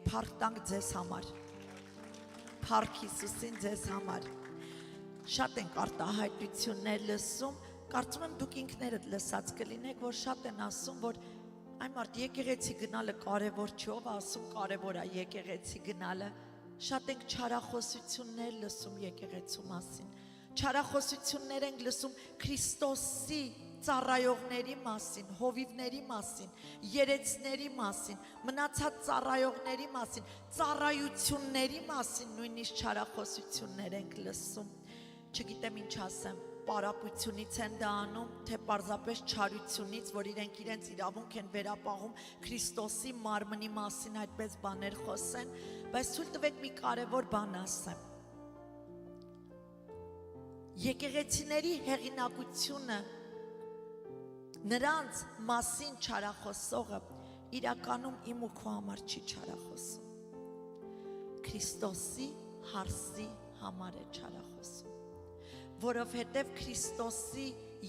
փառք տանք ձեզ համար։ Փառք Հիսուսին ձեզ համար։ Շատ ենք արտահայտություններ լսում, կարծում եմ դուք ինքներդ լսած կլինեք, որ շատ են ասում, որ այ մարդ եկեղեցի գնալը կարևոր չի, ով ասում կարևոր է եկեղեցի գնալը։ Շատ ենք չարախոսություններ լսում եկեղեցու մասին։ Չարախոսություններ ենք լսում Քրիստոսի ծառայողների մասին, հովիվների մասին, երեցների մասին, մնացած ծառայողների մասին, ծառայությունների մասին նույնիսկ չարախոսություններ ենք լսում։ Չգիտեմ ինչ ասեմ, պարապությունից են դա անում, թե պարզապես չարությունից, որ իրենք իրենց իրավունք են վերապահում Քրիստոսի մարմնի մասին այդպես բաներ խոսեն, բայց թույլ տվեք մի կարևոր բան ասեմ։ Եկեղեցիների հեղինակությունը նրանց մասին չարախոսողը իրականում իմ ու քո համար չի չարախոսում։ Քրիստոսի հարսի համար է չարախոսում, որովհետև Քրիստոսի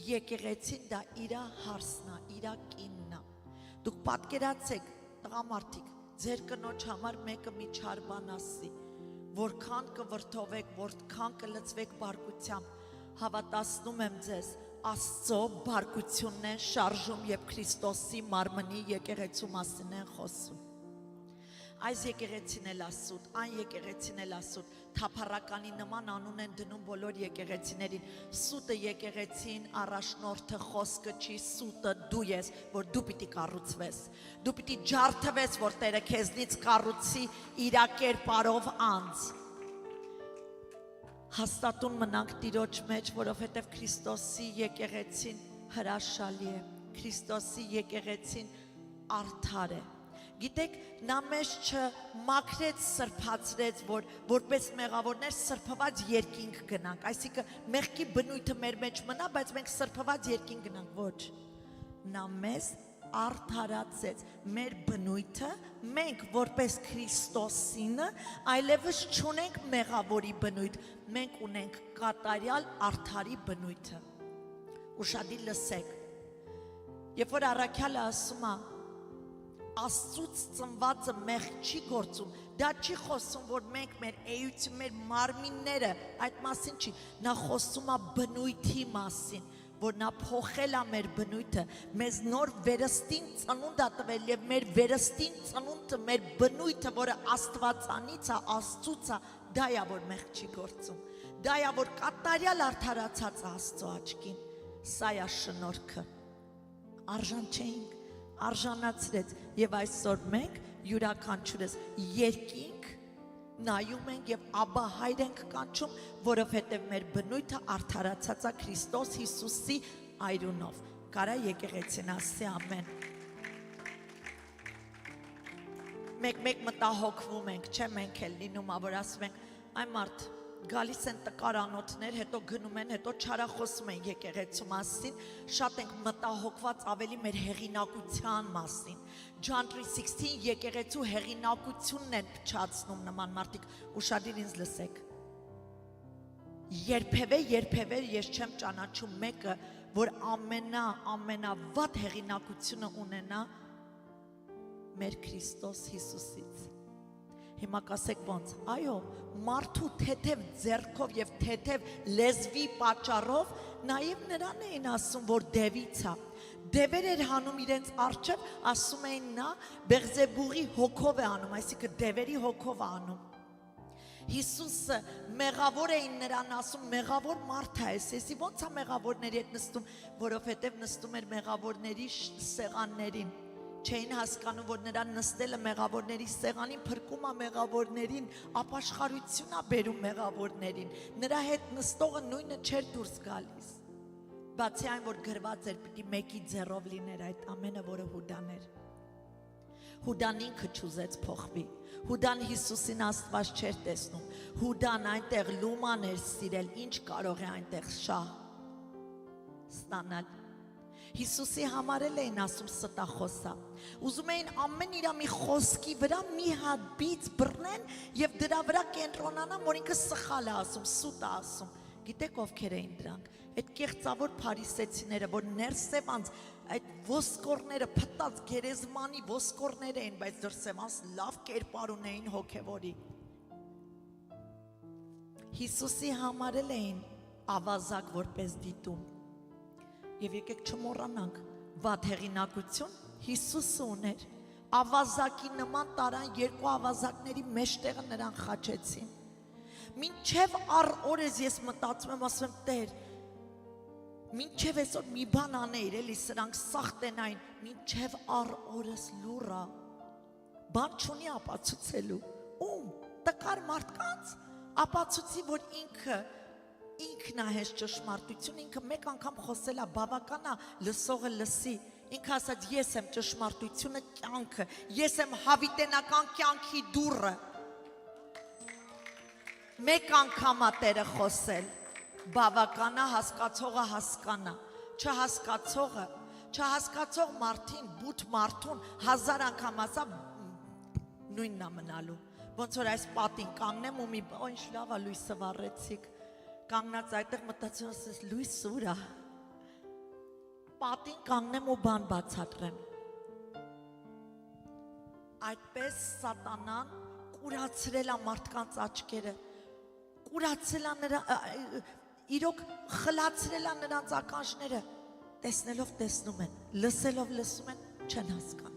եկեղեցին դա իրա հարսն է, իրա կինն է։ Դուք պատկերացեք, տղամարդիկ, ձեր կնոջ համար մեկը մի չար բան ասի, որքան կվրդովեք, որքան կլծվեք բարկությամբ, հավատացնում եմ ձեզ, Աստծո բարկությունն են շարժում եւ Քրիստոսի մարմնի եկեղեցու մասին են խոսում։ Այս եկեղեցին էլ ասուտ, այն եկեղեցին էլ ասուտ, թափառականի նման անուն են դնում բոլոր եկեղեցիներին։ Սուտը եկեղեցին առաջնորդը խոսքը չի, սուտը դու ես, որ դու պիտի կառուցվես։ Դու պիտի ջարդվես, որ Տերը քեզնից կառուցի իր կերպարով անձ։ Հաստատուն մնանք Տիրոջ մեջ, որովհետև Քրիստոսի եկեղեցին հրաշալի է, Քրիստոսի եկեղեցին արդար է։ Գիտեք, նա մեզ չմաքրեց, սրբացրեց, որ որպես մեղավորներ սրբված երկինք գնանք, այսինքն մեղքի բնույթը մեր մեջ մնա, բայց մենք սրբված երկինք գնանք, ոչ։ Նա մեզ արդարացեց, մեր բնույթը, մենք որպես Քրիստոսինը այլևս չունենք մեղավորի բնույթ, մենք ունենք կատարյալ արդարի բնույթը։ Ուշադիր լսեք, երբ որ առաքյալը ասում է, Աստծուց ծնվածը մեղ չի գործում, դա չի խոսում, որ մենք մեր էություն, մեր մարմինները, այդ մասին չի, նա խոսում է բնույթի մասին, որ նա փոխել է մեր բնույթը, մեզ նոր վերստին ծնունդ է տվել եւ մեր վերստին ծնունդը, մեր բնույթը, որը Աստվածանից է, Աստծուց է, դա է, որ մեղ չի գործում, դա է, որ կատարյալ արդարացած է Աստծո աչքին, սա է շնորհքը, արժան չէինք, արժանացրեց եւ այսօր մենք յուրաքանչյուրս երկինք նայում ենք եւ Աբա հայր ենք կանչում, որովհետեւ մեր բնույթը արդարացած է Քրիստոս Հիսուսի այրունով։ Կարա եկեղեցին ասի ամեն։ Մեկ մտահոգվում ենք, չէ՞ մենք էլ լինում ա, որ ասում ենք, այ մարդ գալիս են տկարանոթներ, հետո գնում են, հետո չարախոսում են եկեղեցու մասին, շատ ենք մտահոգված ավելի մեր հեղինակության մասին։ John 3:16 եկեղեցու հեղինակությունն են փչացնում նման մարդիկ, ուշադիր ինձ լսեք։ Երբևէ ես չեմ ճանաչում մեկը, որ ամենավատ հեղինակությունը ունենա մեր Քրիստոս Հիսուսից։ Հիմա կասեք ոնց, այո, մարդու թեթև ձեռքով եւ թեթև լեզվի պատճառով նաեւ նրան էին ասում, որ դևից է։ Դևեր էր հանում իրենց առջև, ասում էին նա Բեղզեբուղի հոգով է անում, այսինքն դևերի հոգով է անում։ Հիսուսը մեղավոր էին նրան ասում, մեղավոր մարդ է, էսի ոնց է մեղավորների հետ նստում, որովհետեւ նստում էր մեղավորների սեղաններին։ Չէին հասկանում, որ նրան նստելը մեղավորների սեղանին փրկում է մեղավորներին, ապաշխարություն է բերում մեղավորներին։ Նրա հետ նստողը նույնը չէր դուրս գալիս։ Բացի այն, որ գրված էր, պիտի մեկի ձեռով լիներ այդ ամենը, որը Հուդան էր։ Հուդան ինքը չուզեց փոխվի։ Հուդան Հիսուսին Աստված չէր տեսնում։ Հուդան այնտեղ լուման էր սիրել, ինչ կարող է այնտեղ շահ ստանալ։ Հիսուսի համար էլ էին ասում ստախոսա։ Ուզում էին ամեն իրա մի խոսքի վրա մի հատ բիծ բռնեն եւ դրա վրա կենտրոնանան, որ ինքը սխալ է ասում, սուտ է ասում։ Գիտեք ովքեր էին դրանք։ Այդ կեղծավոր փարիսեցիները, որ ներսև անց այդ ոսկորները փտած գերեզմանի ոսկորներ էին, բայց դրսևանս լավ կերպար ունեին հոգևորի։ Հիսուսի համարել էին ավազակ որպես դիտում։ Եվ եկեք չմոռանանք, վատ հեղինակություն Հիսուսը ուներ, ավազակի նման տարան երկու ավազակների մեջտեղը նրան խաչեցին։ Մինչև առ օրես ես մտածում եմ, ասում եմ, Տեր, մինչև այսօր մի բան անեիր, էլի սրանք սախտենային, մինչև առ օրս լուռա, բան չունի ապացուցելու, ում, տկար մարդկանց, ապացուցի, որ ինքն է հենց ճշմարտություն, ինքը մեկ անգամ խոսել է, բավական է լսողը լսի, ինքը ասաց, ես եմ ճշմարտությունը, կյանքը, ես եմ հավիտենական կյանքի դուռը, մեկ անգամ է Տերը խոսել, բավական է հասկացողը հասկանա, չհասկացող մարդին, բութ մարդուն 1000 անգամ ասա նույնն է մնալու, ոնց որ այս պատին կանգնեմ ու մի ինչ լավ է լույսը վառեցիք, կանգնած այդտեղ մտածում ասես լույս ուր է, պատին կանգնեմ ու բան բացատրեմ, այդպես սատանան կուրացրել է մարդկանց աչքերը, կուրացրել է նրա, իրոք խլացրել է նրանց ականջները, տեսնելով տեսնում են, լսելով լսում են, չեն հասկանում։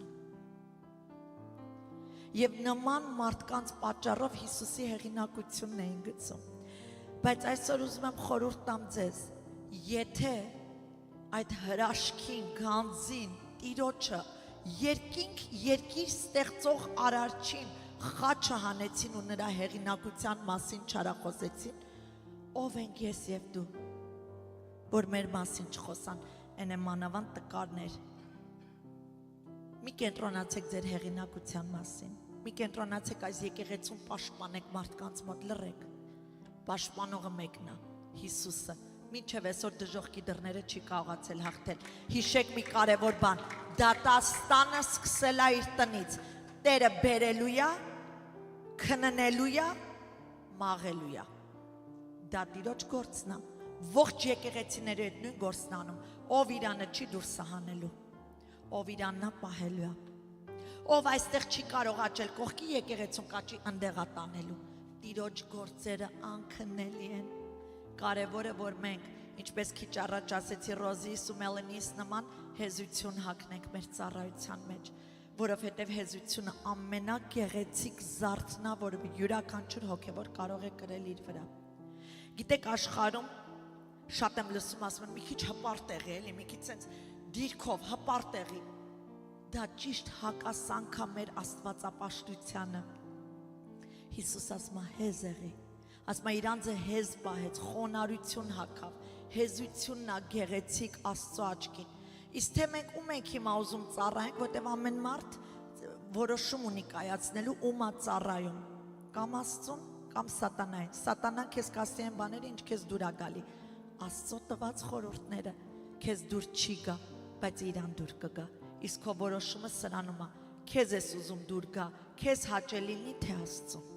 Եվ նման մարդկանց պատճառով Հիսուսի հեղինակությունն էին գցում։ Բայց այսօր ուզում եմ խորհուրդ տամ ձեզ, եթե այդ հրաշքին, գանձին, տիրոջը, երկիր ստեղծող արարչին խաչը հանեցին ու նրա հեղինակության մասին չարախոսեցին, ով ենք ես և դու, որ մեր մասին չխոսան, են եմ մանավանդ տկարներ։ Մի կենտրոնացեք ձեր հեղինակության մասին, մի կենտրոնացեք այս եկեղեցուն պաշտպանեք մարդկանց մոտ, լռեք, պաշտպանողը մեկն է, Հիսուսը, մինչև այսօր դժոխքի դռները չի կարողացել հաղթել, հիշեք մի կարևոր բան, դատաստանը սկսել է իր տնից, Տերը բերելու է, քննելու է, մաղելու է, դա Տիրոջ գործն է, ողջ եկեղեցիների հետ նույն գործն անում, ով իրանը չի դուրսը հանելու, ով իրաննա պահելու է, ով այստեղ չի կարող աճել կողքի եկեղեցուն կաճի ընդեղա տանելու, Տիրոջ գործերը անքննելի են, կարևորը որ մենք, ինչպես քիչ առաջ ասեցի Ռոզիս ու Մելանիս նման հեզություն հագնենք մեր ծառայության մեջ, որովհետև հեզությունը ամենագեղեցիկ զարդն է, որը յուրաքանչյուր հոգևոր կարող է կրել իր վրա։ Գիտեք աշխարհում շատ եմ լսում ասում են մի քիչ հպարտեղի էլի, մի քիչ sense դիրքով հպարտեղի, դա ճիշտ հակասանք է մեր աստվածապաշտությանը։ Հիսուս ասում է հեզ եղի, ասում է իրանձը հեզ պահեց, խոնարհություն հագավ, հեզությունն է գեղեցիկ Աստծո աչքին։ Իսկ թե մենք ում ենք հիմա ուզում ծառայենք, որտեղ ամեն մարդ որոշում ունի կայացնելու ում է ծառայում, կամ Աստծուն, կամ սատանային։ Սատանան քեզ կասի այն բաները, ինչ քեզ դուր է գալի։ Աստծո տված խորհուրդները քեզ դուր չի գա, բայց իրան դուր կգա։ Իսկ քո որոշումը սրանում է, քեզ ես ուզում դուր գա, քեզ հաճելի լինի թե Աստծուն։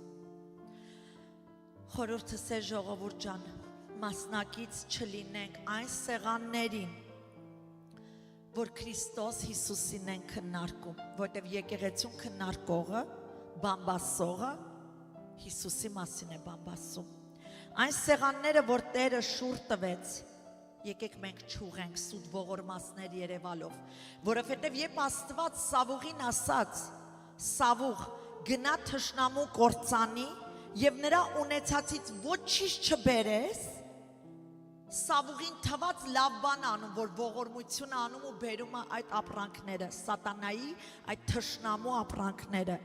Խորհուրդս է ժողովուրդ ջան, մասնակից չլինենք այն սեղաններին, որ Քրիստոս Հիսուսին են քննարկում, որտև եկեղեցուն քննարկողը, բամբասողը Հիսուսի մասին է բամբասում։ Այն սեղանները, որ Տերը շուռ տվեց, եկեք մենք չուղենք սուտ ողորմասներ երևալով, որովհետև երբ Աստված Սավուղին ասաց, Սավուղ, գնա թշնամու կործանի և նրա ունեցածից ոչինչ չբերես, Սավուղին թված լավ բան անում, որ ողորմություն անում ու բերում է այդ ապրանքները, սատանայի այդ թշնամու ապրանքները,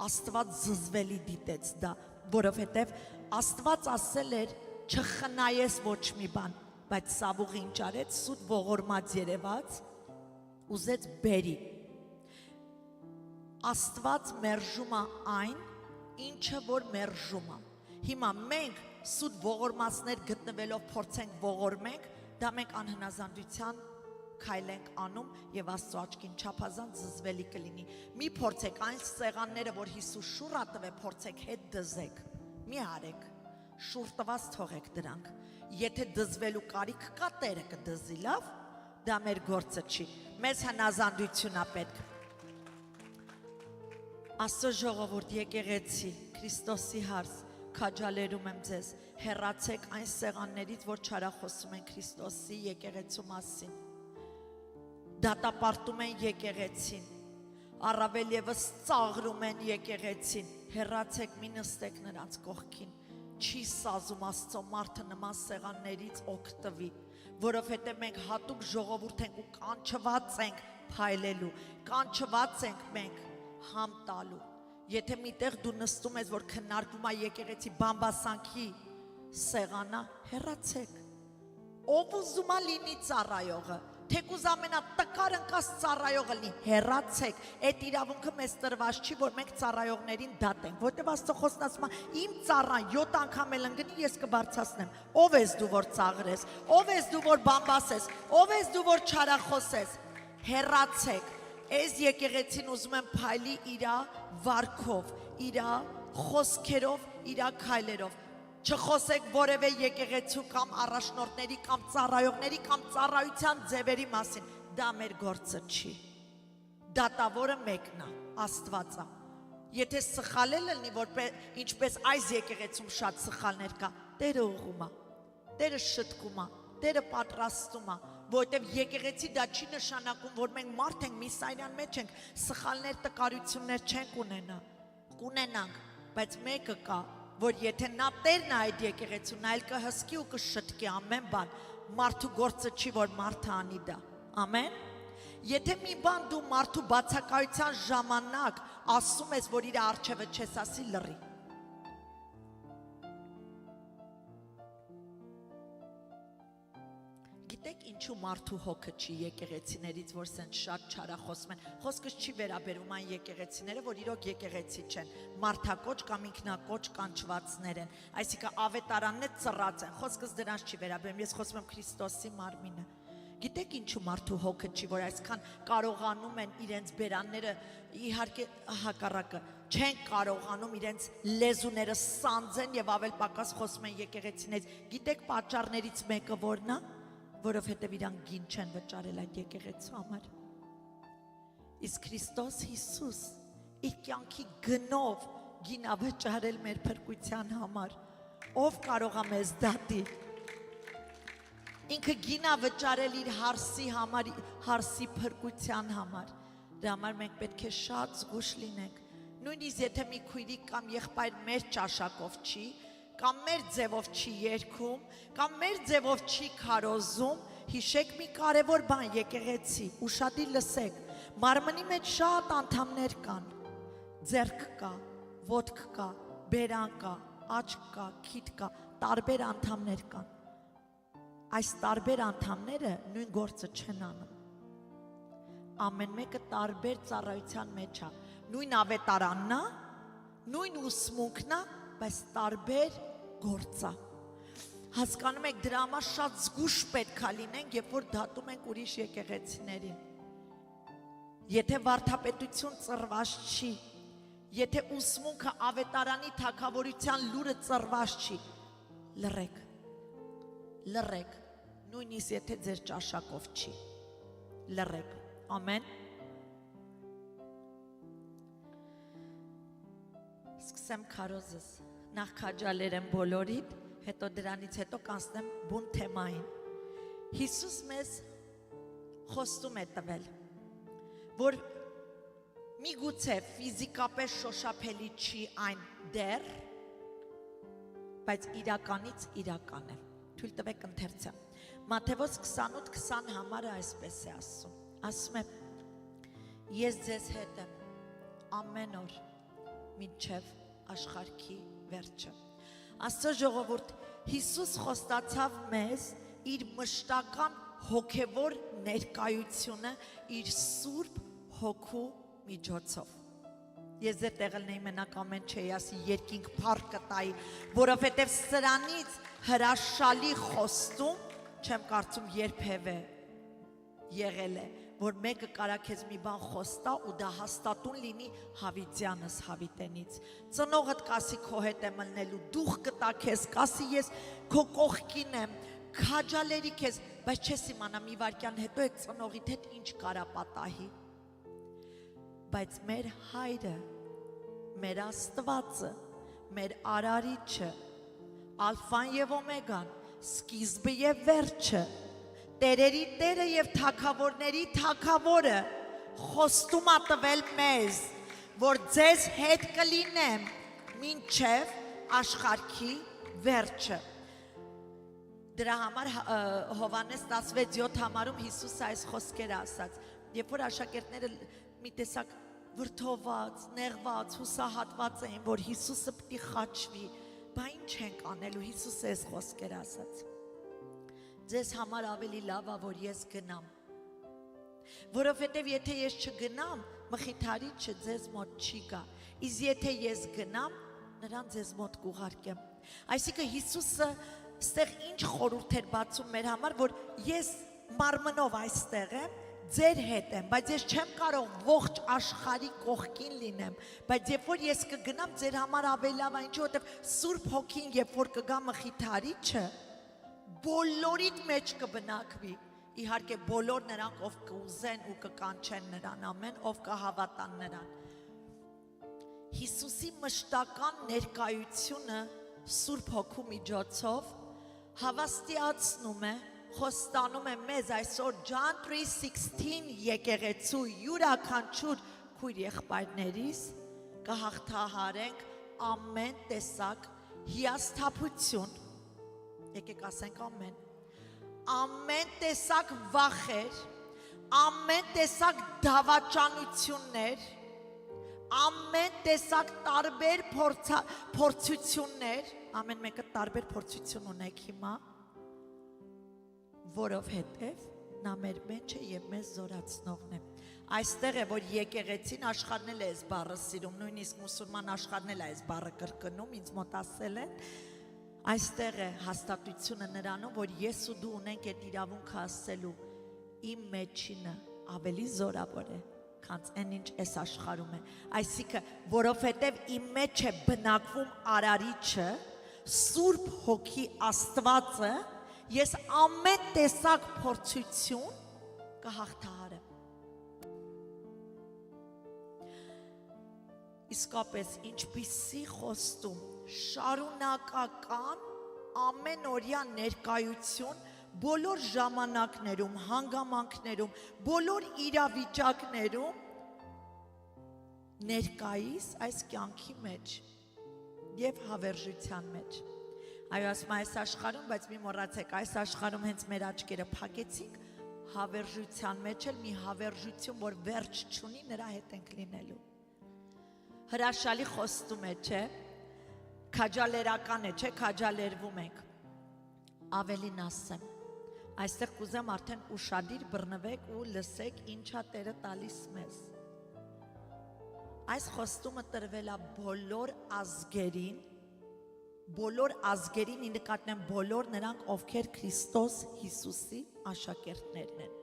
Աստված զզվելի դիտեց դա, որովհետև Աստված ասել էր չխնայես ոչ մի բան, բայց Սավուղին ինչ արեց, սուտ ողորմած երևաց, ուզեց բերի։ Աստված մերժում է այն, ինչը որ մերժում է։ Հիմա մենք սուտ ողորմածներ գտնվելով փորձենք ողորմենք, դա մենք անհնազանդության քայլ ենք անում եւ Աստծո աչքին չափազանց զզվելի կլինի։ Մի փորձեք այն սեղանները, որ Հիսուս շուռ ատվե, փորձեք հետ դզեք։ Մի արեք։ Շուռ տված թողեք դրանք։ Եթե դզվելու կարիք կա, Տերը կդզի, լավ, դա մեր գործը չի, մեզ հնազանդություն է պետք։ Աստծո ժողովուրդ, եկեղեցի, Քրիստոսի հարց, քաջալերում եմ ձեզ, հեռացեք այն սեղաններից, որ չարախոսում են Քրիստոսի եկեղեցու մասին, դատապարտում են եկեղեցին, առավել ևս ծաղրում են եկեղեցին, հեռացեք, մի նստեք նրանց կողքին, չի սազում Աստծո մարդը նման սեղաններից օգտվի, որովհետև մենք հատուկ ժողովուրդ ենք ու կանչված ենք փայլելու, կանչված ենք մենք համ տալու։ Եթե միտեղ դու նստում ես, որ քննարկվում է եկեղեցի բամբասանքի սեղանա, հեռացեք։ Ով ուզում է լինի ծառայողը, թեկուզ ամենատկար ընկած ծառայողը լինի, հեռացեք։ Այդ իրավունքը մեզ տրված չի, որ մենք ծառայողներին դատենք, որտեղ Աստծո խոսքն ասում է, իմ ծառան 7 անգամ էլ ընկնի, ես կբարձրացնեմ։ Ով ես դու, որ ծաղրես, ով ես դու, որ բամբասես, ով ես դու, որ չարախոսես, հեռացեք։ Այս եկեղեցին ուզում եմ փայլի իրա վարքով, իրա խոսքերով, իրա քայլերով։ Չխոսեք որևէ եկեղեցու կամ առաջնորդների կամ ծառայողների կամ ծառայության ձևերի մասին, դա մեր գործը չի։ Դատավորը մեկն է, Աստված է։ Եթե սխալ է լինի, ինչպես այս եկեղեցում շատ սխալներ կա, Տերը ուղղում է, Տերը շտկում է, Տերը պատրաստում է, որովհետև եկեղեցի դա չի նշանակում, որ մենք մարդ ենք, մի սայրան մեջ ենք, սխալներ, տկարություններ չենք ունենա, կունենանք, բայց մեկը կա, որ եթե նա Տերն է այդ եկեղեցու, նա էլ կհսկի ու կշտկի ամեն բան, մարդու գործը չի, որ մարդը անի դա, ամեն։ Եթե մի բան դու մարդու բացակայության ժամանակ ասում ես, որ իր առջևը չես ասի, լռի։ Գիտեք ինչու մարդու հոգը չի եկեղեցիներից, որ սեն շատ չարախոսում են, խոսքս չի վերաբերում այն եկեղեցիները, որ իրոք եկեղեցի չեն, մարդակոչ կամ ինքնակոչ կանչվածներ են, այսինքն ավետարաններ ծռած են, խոսքս դրանց չի վերաբերում, ես խոսում եմ Քրիստոսի մարմինը։ Գիտեք ինչու մարդու հոգը չի, որ այսքան կարողանում են իրենց բերանները, իհարկե հակառակը, չեն կարողանում իրենց լեզուները սանձեն եւ ավել պակաս խոսում են եկեղեցիներից։ Գիտեք պատճառներից մեկը որն է, որովհետև իրանք գին չեն վճարել այդ եկեղեցու համար։ Իսկ Քրիստոս Հիսուս իր կյանքի գնով գին ա վճարել մեր փրկության համար։ Ով կարող է մեզ դատի։ Ինքը գին ա վճարել իր հարսի համար, հարսի փրկության համար։ Դրա համար մենք պետք է շատ զգուշ լինենք։ Նույնիսկ եթե մի քույրիկ կամ եղբայր մեր ճաշակով չի, կամ մեր ձևով չի երգում, կամ մեր ձևով չի քարոզում, հիշեք մի կարևոր բան եկեղեցի, ուշադիր լսեք, մարմնի մեջ շատ անդամներ կան, ձեռք կա, ոտք կա, բերան կա, աչք կա, քիթ կա, տարբեր անդամներ կան։ Այս տարբեր անդամները նույն գործը չեն անում։ Ամեն մեկը տարբեր ծառայության մեջ է, նույն ավետարանն է, նույն ուսմունքն է, բայց տարբեր գործա։ Հասկանում եք, դրա համար շատ զգուշ պետք է լինենք, երբ որ դատում ենք ուրիշ եկեղեցիներին։ Եթե վարդապետություն ծռված չի, եթե ուսմունքը ավետարանի թագավորության լուրը ծռված չի, լռեք, լռեք, նույնիսկ եթե ձեր ճաշակով չի, լռեք, ամեն։ Սկսեմ քարոզս, նախ քաջալերեմ բոլորիդ, հետո դրանից հետո կանցնեմ բուն թեմային։ Հիսուս մեզ խոստում է տվել, որ միգուցե ֆիզիկապես շոշափելի չի այն դեռ, բայց իրականից իրական է։ Թույլ տվեք ընթերցեմ։ Մատթեոս 28:20 համարը այսպես է ասում։ Ասում է. Ես ձեզ հետ եմ ամեն օր մինչև աշխարհի վերջը։ Աստծո ժողովուրդ, Հիսուս խոստացավ մեզ իր մշտական հոգևոր ներկայությունը իր Սուրբ Հոգու միջոցով։ Ես ձեր տեղը լինեի մենակ ամեն չէի ասի երկինք փառք կտայի, որովհետև սրանից հրաշալի խոստում չեմ կարծում երբևէ եղել է, որ մեկը կարա քեզ մի բան խոստա ու դա հաստատուն լինի հավիտյանս հավիտենից։ Ծնողդ կասի քո հետ եմ ելնելու, դուխ կտա քեզ, կասի ես քո կողքին եմ, քաջալերի քեզ, բայց չես իմանա մի վարքյան հետո այդ ծնողիդ հետ ինչ կարա պատահի։ Բայց մեր հայրը, մեր Աստվածը, մեր արարիչը, ալֆան եւ օմեգան, սկիզբը եւ վերջը, տերերի տերը եւ թագավորների թագավորը խոստում ա տվել մեզ, որ ձեզ հետ կլինեմ մինչև աշխարհի վերջը։ Դրա համար Հովհաննես 16:7 համարում Հիսուսը այս խոսքերը ասաց, երբ որ աշակերտները մի տեսակ վրդոված, նեղված, հուսահատված էին, որ Հիսուսը պիտի խաչվի, բա ինչ ենք անելու, Հիսուսը այս խոսքերը ասաց։ Ձեզ համար ավելի լավ է, որ ես գնամ, որովհետև եթե ես չգնամ, մխիթարիչը ձեզ մոտ չի գա, իսկ եթե ես գնամ, նրան ձեզ մոտ կուղարկեմ։ Այսինքն Հիսուսը ստեղ ինչ խորհուրդ էր բացում մեր համար, որ ես մարմնով այստեղ եմ, ձեր հետ եմ, բայց ես չեմ կարող ողջ աշխարհի կողքին լինեմ, բայց երբ որ ես կգնամ, ձեր համար ավելի լավ է, ինչու որտեվ Սուրբ Հոգին երբ որ կգա մխիթարիչը, բոլորիդ մեջ կբնակվի, իհարկե բոլոր նրանք, ով կուզեն ու կկանչեն նրան, ամեն, ով կհավատան նրան։ Հիսուսի մշտական ներկայությունը Սուրբ Հոգու միջոցով հավաստիացնում է, խոստանում է մեզ այսօր John 3:16 եկեղեցու յուրաքանչյուր քույր եղբայրներիս կհաղթահարենք ամեն տեսակ հիասթափություն, եկեք ասենք ամեն տեսակ վախեր, ամեն տեսակ դավաճանություններ, ամեն տեսակ տարբեր փորձություններ, ամեն մեկը տարբեր փորձություն ունեք հիմա, որովհետև նա մեր մեջ է և մեզ զորացնողն է։ Այստեղ է, որ եկեղեցին աշխարհն էլ է այս բառը սիրում, նույնիսկ մուսուլման աշխարհն էլ է այս բառը կրկնում, ինձ մոտ ասել են, այստեղ է հաստատությունը նրանում, որ ես ու դու ունենք այդ իրավունքը ասելու, իմ մեջինը ավելի զորավոր է, քան այն ինչ այս աշխարհում է, այսինքն, որովհետև իմ մեջ է բնակվում արարիչը, Սուրբ Հոգի Աստվածը, ես ամեն տեսակ փորձություն կհաղթահարեմ։ Իսկապես ինչպիսի խոստում, շարունակական ամենօրյա ներկայություն բոլոր ժամանակներում, հանգամանքներում, բոլոր իրավիճակներում ներկայիս այս կյանքի մեջ և հավերժության մեջ։ Այո, ասում այս աշխարհում, բայց մի մոռացեք, այս աշխարհում հենց մեր աչքերը փակեցինք, հավերժության մեջ էլ մի հավերժություն, որ վերջ չունի, նրա հետ ենք լինելու։ Հրաշալի խոստում է, չէ՞, քաջալերական է, չէ՞, քաջալերվում ենք։ Ավելին ասեմ, այստեղ կուզեմ արդեն ուշադիր բռնվեք ու լսեք ինչա Տերը տալիս մեզ։ Այս խոստումը տրվել է բոլոր ազգերին, ի նկատի բոլոր նրանք, ովքեր Քրիստոս Հիսուսի աշակերտներն են։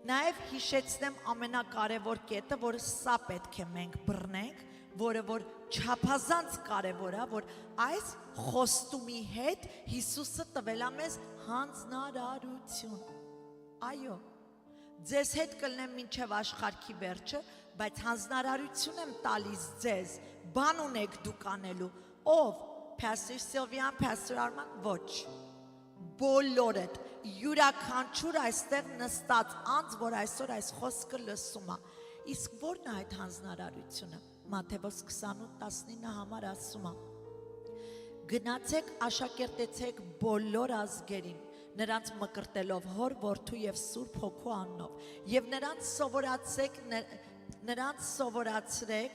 Նաև հիշեցնեմ ամենակարևոր կետը, որ սա պետք է մենք բռնենք, որը որ չափազանց կարևոր է, որ այս խոստումի հետ Հիսուսը տվել է մեզ հանձնարարություն։ Այո, ձեզ հետ կլնեմ մինչև աշխարհի վերջը, բայց հանձնարարություն եմ տալիս ձեզ, բան ունեք դուք անելու, ով, Pastor Սիլվիան, Pastor Արման, ոչ, բոլորդ, յուրաքանչյուր այստեղ նստած անձ, որ այսօր այս խոսքը լսում է, իսկ որն է այդ հանձնարարությունը, Մատթեոս 28:19 համար ասում է, գնացեք աշակերտեցեք բոլոր ազգերին, նրանց մկրտելով Հոր, Որդու և Սուրբ Հոգու անունով, և նրանց սովորացրեք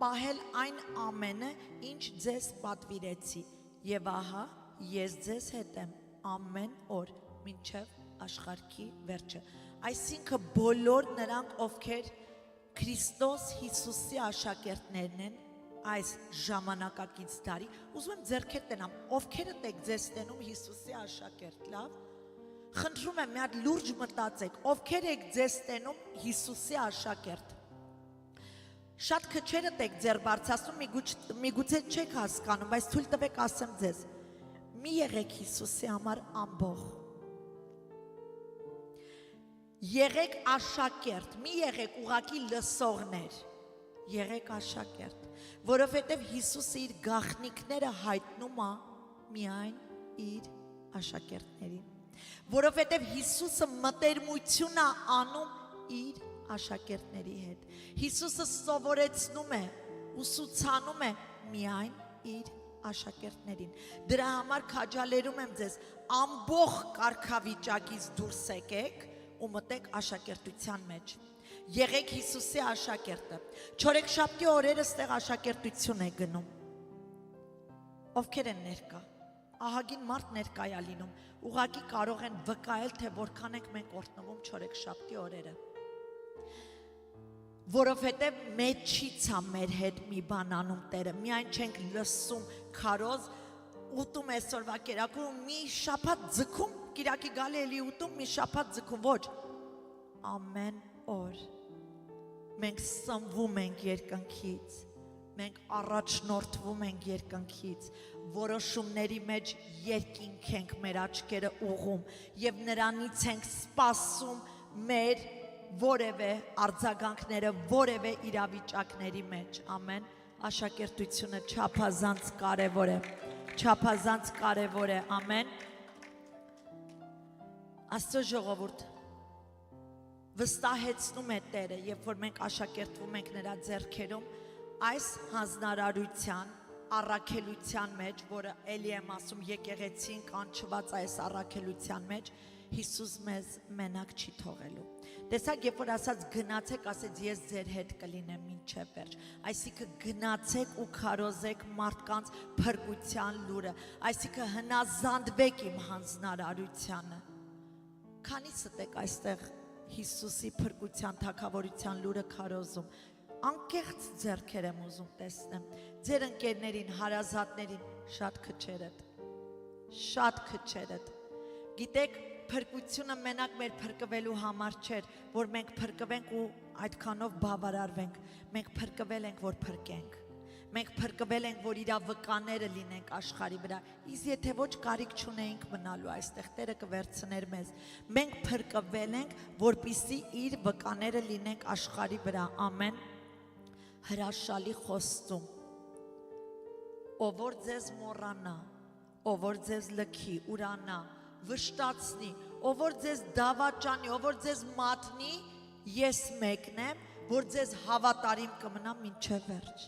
պահել այն ամենը, ինչ ձեզ պատվիրեցի, և ահա ես ձեզ հետ եմ ամեն օր մինչև աշխարհի վերջը։ Այսինքն բոլոր նրանք, ովքեր Քրիստոս Հիսուսի աշակերտներն են այս ժամանակակից տարի, ուզում եմ ձեռքեր տենամ, ովքերդ եք ձեզ տենում Հիսուսի աշակերտ, լավ, խնդրում եմ մի հատ լուրջ մտածեք, ովքեր եք ձեզ տենում Հիսուսի աշակերտ, շատ քչերդ եք ձեռ բարձրացնում, միգուցե չեք հասկանում, բայց թույլ տվեք ասեմ ձեզ, Մի եղեք Հիսուսի համար ամբող։ Եղեք աշակերտ, մի եղեք ուղակի լսողներ, եղեք աշակերտ, որովհետև Հիսուսը իր գաղտնիքները հայտնում է միայն իր աշակերտներին, որովհետև Հիսուսը մտերմություն է անում իր աշակերտների հետ, Հիսուսը սովորեցնում է, ուսուցանում է միայն իր աշակերտներին, դրա համար քաջալերում եմ ձեզ, ամբող կարգավիճակից դուրս եկեք ու մտեք աշակերտության մեջ, եղեք Հիսուսի աշակերտը, չորեքշաբթի օրերը ստեղ աշակերտություն է գնում, ովքեր են ներկա, ահագին մարդ ներկա է լինում, ուղղակի կարող են վկայել, թե որքան ենք մենք օրհնվում չորեքշաբթի օրերը, որովհետև մեջից է մեր հետ մի բան անում Տերը, միայն չենք լսում քարոզ, ուտում այսօրվա կերակուրում, մի շաբաթ ձգում, Կիրակի գալի էլի ուտում, մի շաբաթ ձգում, ոչ, ամեն օր, մենք սնվում ենք երկնքից, մենք առաջնորդվում ենք երկնքից, որոշումների մեջ երկինք ենք մեր աչքերը ուղում և նրանից ենք սպասում մեր որևէ արձագանքները, որևէ իրավիճակների մեջ, ամեն, աշակերտությունը չափազանց կարևոր է, ամեն, Աստծո ժողովուրդ, վստահեցնում է Տերը, երբ որ մենք աշակերտվում ենք նրա ձեռքերում, այս հանձնարարության, առաքելության մեջ, որը էլի եմ ասում եկեղեցին կանչված այս առաքելության մեջ, Հիսուս մեզ մենակ չի թողելու։ Տեսակ, երբ որ ասած գնացեք, ասեց ես ձեր հետ կլինեմ մինչև վերջ, այսինքն գնացեք ու քարոզեք մարդկանց փրկության լուրը, այսինքն հնազանդվեք իմ հանձնարարությանը։ Քանիսդ եք այստեղ Հիսուսի փրկության թագավորության լուրը քարոզում, անկեղծ ձեռքեր եմ ուզում տեսնեմ, ձեր ընկերներին, հարազատներին, շատ քչերդ, գիտեք, փրկությունը մենակ մեր փրկվելու համար չէր, որ մենք փրկվենք ու այդքանով բավարարվենք, մենք փրկվել ենք, որ փրկենք, մենք փրկվել ենք, որ իր վկաները լինենք աշխարհի վրա, իսկ եթե ոչ կարիք չունեինք մնալու այստեղ, Տերը կվերցներ մեզ, մենք փրկվել ենք, որպեսզի իր վկաները լինենք աշխարհի վրա, ամեն, հրաշալի խոստում, ով որ ձեզ մոռանա, ով որ ձեզ լքի, ուրանա, վշտացնի, ով որ ձեզ դավաճանի, ով որ ձեզ մատնի, ես մեկն եմ, որ ձեզ հավատարիմ կմնամ մինչև վերջ։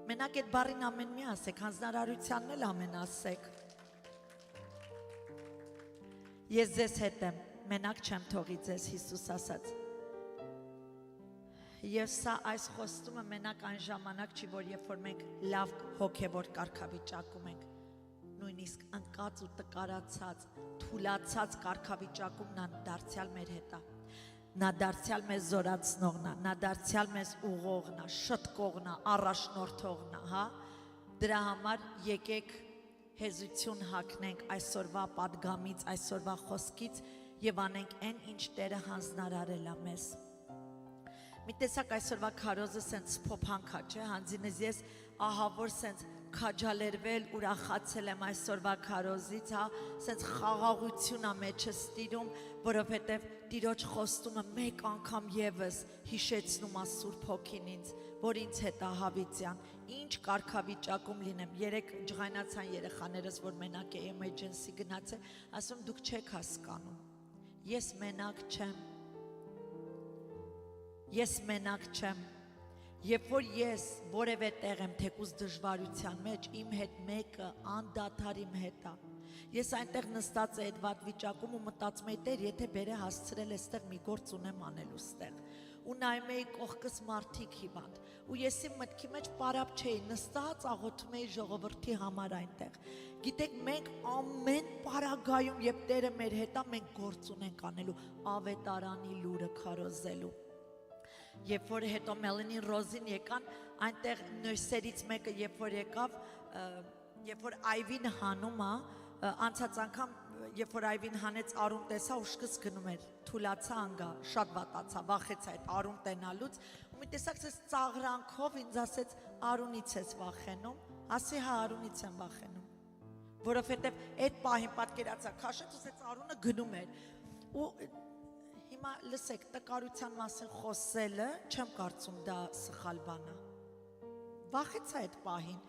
Մենակ այդ բառին ամեն մի ասեք, հանձնարարությանն էլ ամեն ասեք։ Ես ձեզ հետ եմ, մենակ չեմ թողի ձեզ, Հիսուս ասաց։ Եվ սա այս խոստումը մենակ այն ժամանակ չի, որ երբ որ մենք լավ հոգևոր կարգավիճակում ենք, նույնիսկ ընկած ու տկարացած, թուլացած կարգավիճակում նա դարձյալ մեր հետ է, նա դարձյալ մեզ զորացնողն է, նա դարձյալ մեզ ուղողն է, շտկողն է, առաջնորդողն է, հա, դրա համար եկեք հեզություն հագնենք այսօրվա պատգամից, այսօրվա խոսքից եւ անենք այն, ինչ Տերը հանձնարարել է մեզ։ Մի տեսակ այսօրվա քարոզը սենց փոփանքա, չէ, հանձինս ես ահա որ սենց քաջալերվել, ուրախացել եմ այսօրվա քարոզից, հա, սենց խաղաղություն է մեջս տիրում, որովհետև Տիրոջ խոստումը մեկ անգամ եւս հիշեցնում է Սուրբ Հոգին ինձ, որ ինձ հետ է հավիտյան, ինչ կարգավիճակում լինեմ, երեք ջղայնացան երեխաներս, որ մենակ է emergency գնացել, ասում դուք չեք հասկանում, ես մենակ չեմ, Երբ որ ես որևէ տեղ եմ թեկուզ դժվարության մեջ, իմ հետ մեկը անդադար իմ հետ է։ Ես այնտեղ նստած է այդ վատ վիճակում ու մտածում էի, Տեր, եթե բերե հասցրել էստեղ մի գործ ունեմ անելու ստեղ։ Ու նայում էի կողքս մարդիկ հիվանդ։ Ու ես իմ մտքի մեջ պարապ չէի, նստած աղոթում էի ժողովրդի համար այնտեղ։ Գիտեք, մենք ամեն պարագայում, երբ Տերը մեր հետ է, մենք գործ ունենք անելու, ավետարանի լուրը քարոզելու։ Երբ որ հետո Մելանին Ռոզին եկան, այնտեղ նույսերից մեկը երբ որ եկավ, երբ որ Այվին հանում է, անցած անգամ երբ որ Այվին հանեց Արուն տեսա ուշքս գնում էր, թուլացա անգա, շատ վատացա, վախեցա այդ Արուն տենալուց, ու մի տեսակ ես ծաղրանքով ինձ ասեց Արունից ես վախենում, ասի հա Արունից եմ վախենում։ որովհետև այդ պահին պատկերացա, քաշեց ու Արոնը գնում էր։ Ու հիմա լսեք, տկարության մասին խոսելը, չեմ կարծում դա սխալ բան է։ Վախեցա այդ պահին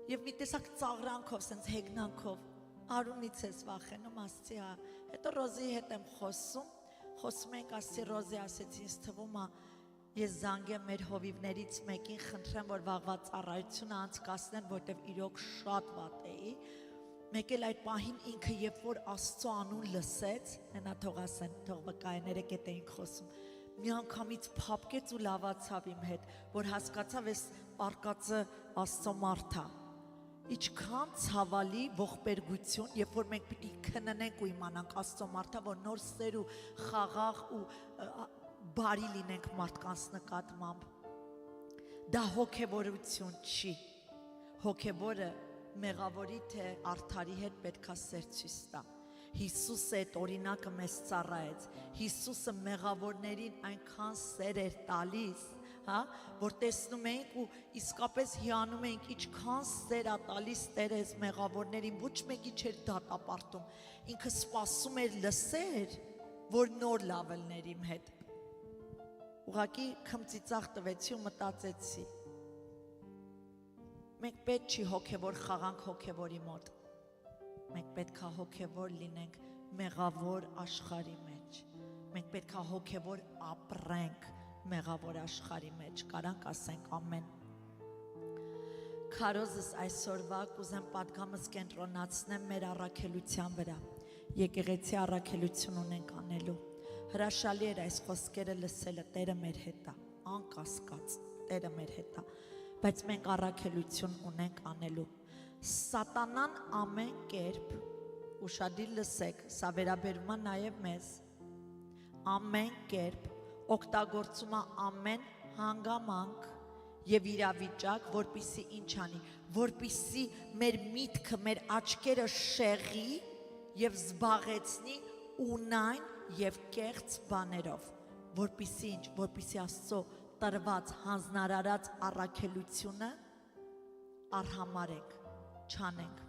եւ մի տեսակ ծաղրանքով, սենց հեգնանքով Արունից ես վախենում, ասացի, հա, հետո Ռոզիի հետ եմ խոսում ենք, ասացի Ռոզի, ասեցի, ինձ թվում է, ես զանգեմ մեր հովիվներից մեկին, խնդրեմ, որ վաղվա ծառայությունը անցկացնեն, որտեվ իրոք շատ վատ էի, մեկ էլ այդ պահին ինքը երբ որ Աստծո անուն լսեց, հենա թող ասեն, թող վկայները կետ էինք խոսում, մի անգամից փափկեց ու լավացավ իմ հետ, որ հասկացավ ես արկածը Աստծո մարդ է։ Իչքան ցավալի ողբերգություն, երբ որ մենք պիտի քննենք ու իմանանք Աստծո մարդը, որ նոր սեր ու խաղաղ ու բարի լինենք մարդկանց նկատմամբ։ Դա հոգևորություն չի։ Հոգևորը մեղավորի թե արդարի հետ պետքա սեր ցույց տա։ Հիսուսը այդ օրինակը մեզ ծառայեց։ Հիսուսը մեղավորներին այնքան սեր էր տալիս, հա, որ տեսնում էինք ու իսկապես հիանում էինք, ինչքան սեր է տալիս Տերը այս մեղավորներին, ոչ մեկի չէր դատապարտում։ Ինքը սպասում էր լսեր, որ նոր լավելներ իմ հետ։ Ուղղակի քմծիծաղ տվեցի ու մտածեցի։ Մենք պետք չի հոգևոր խաղանք հոգևորի մոտ։ Մենք պետքա հոգևոր լինենք մեղավոր աշխարհի մեջ։ Մենք պետքա հոգևոր ապրենք մեղավոր աշխարհի մեջ, կարանք ասենք ամեն։ Քարոզս այսօրվա կուզեմ պատգամս կենտրոնացնեմ մեր առաքելության վրա։ Եկեղեցի առաքելություն ունենք անելու։ Հրաշալի էր այս խոսքերը լսելը, Տերը մեր հետ է, անկասկած, Տերը մեր հետ է, բայց մենք առաքելություն ունենք անելու։ Սատանան ամեն կերպ, ուշադիր լսեք, սա վերաբերում է նաև մեզ, ամեն կերպ օգտագործում է ամեն հանգամանք եւ իրավիճակ, որպիսի ինչ անի, որպիսի մեր միտքը, մեր աչքերը շեղի եւ զբաղեցնի ունայն եւ կեղծ բաներով, որպիսի ինչ, որպիսի Աստծո տրված հանձնարարած առաքելությունը արհամարենք, չանենք,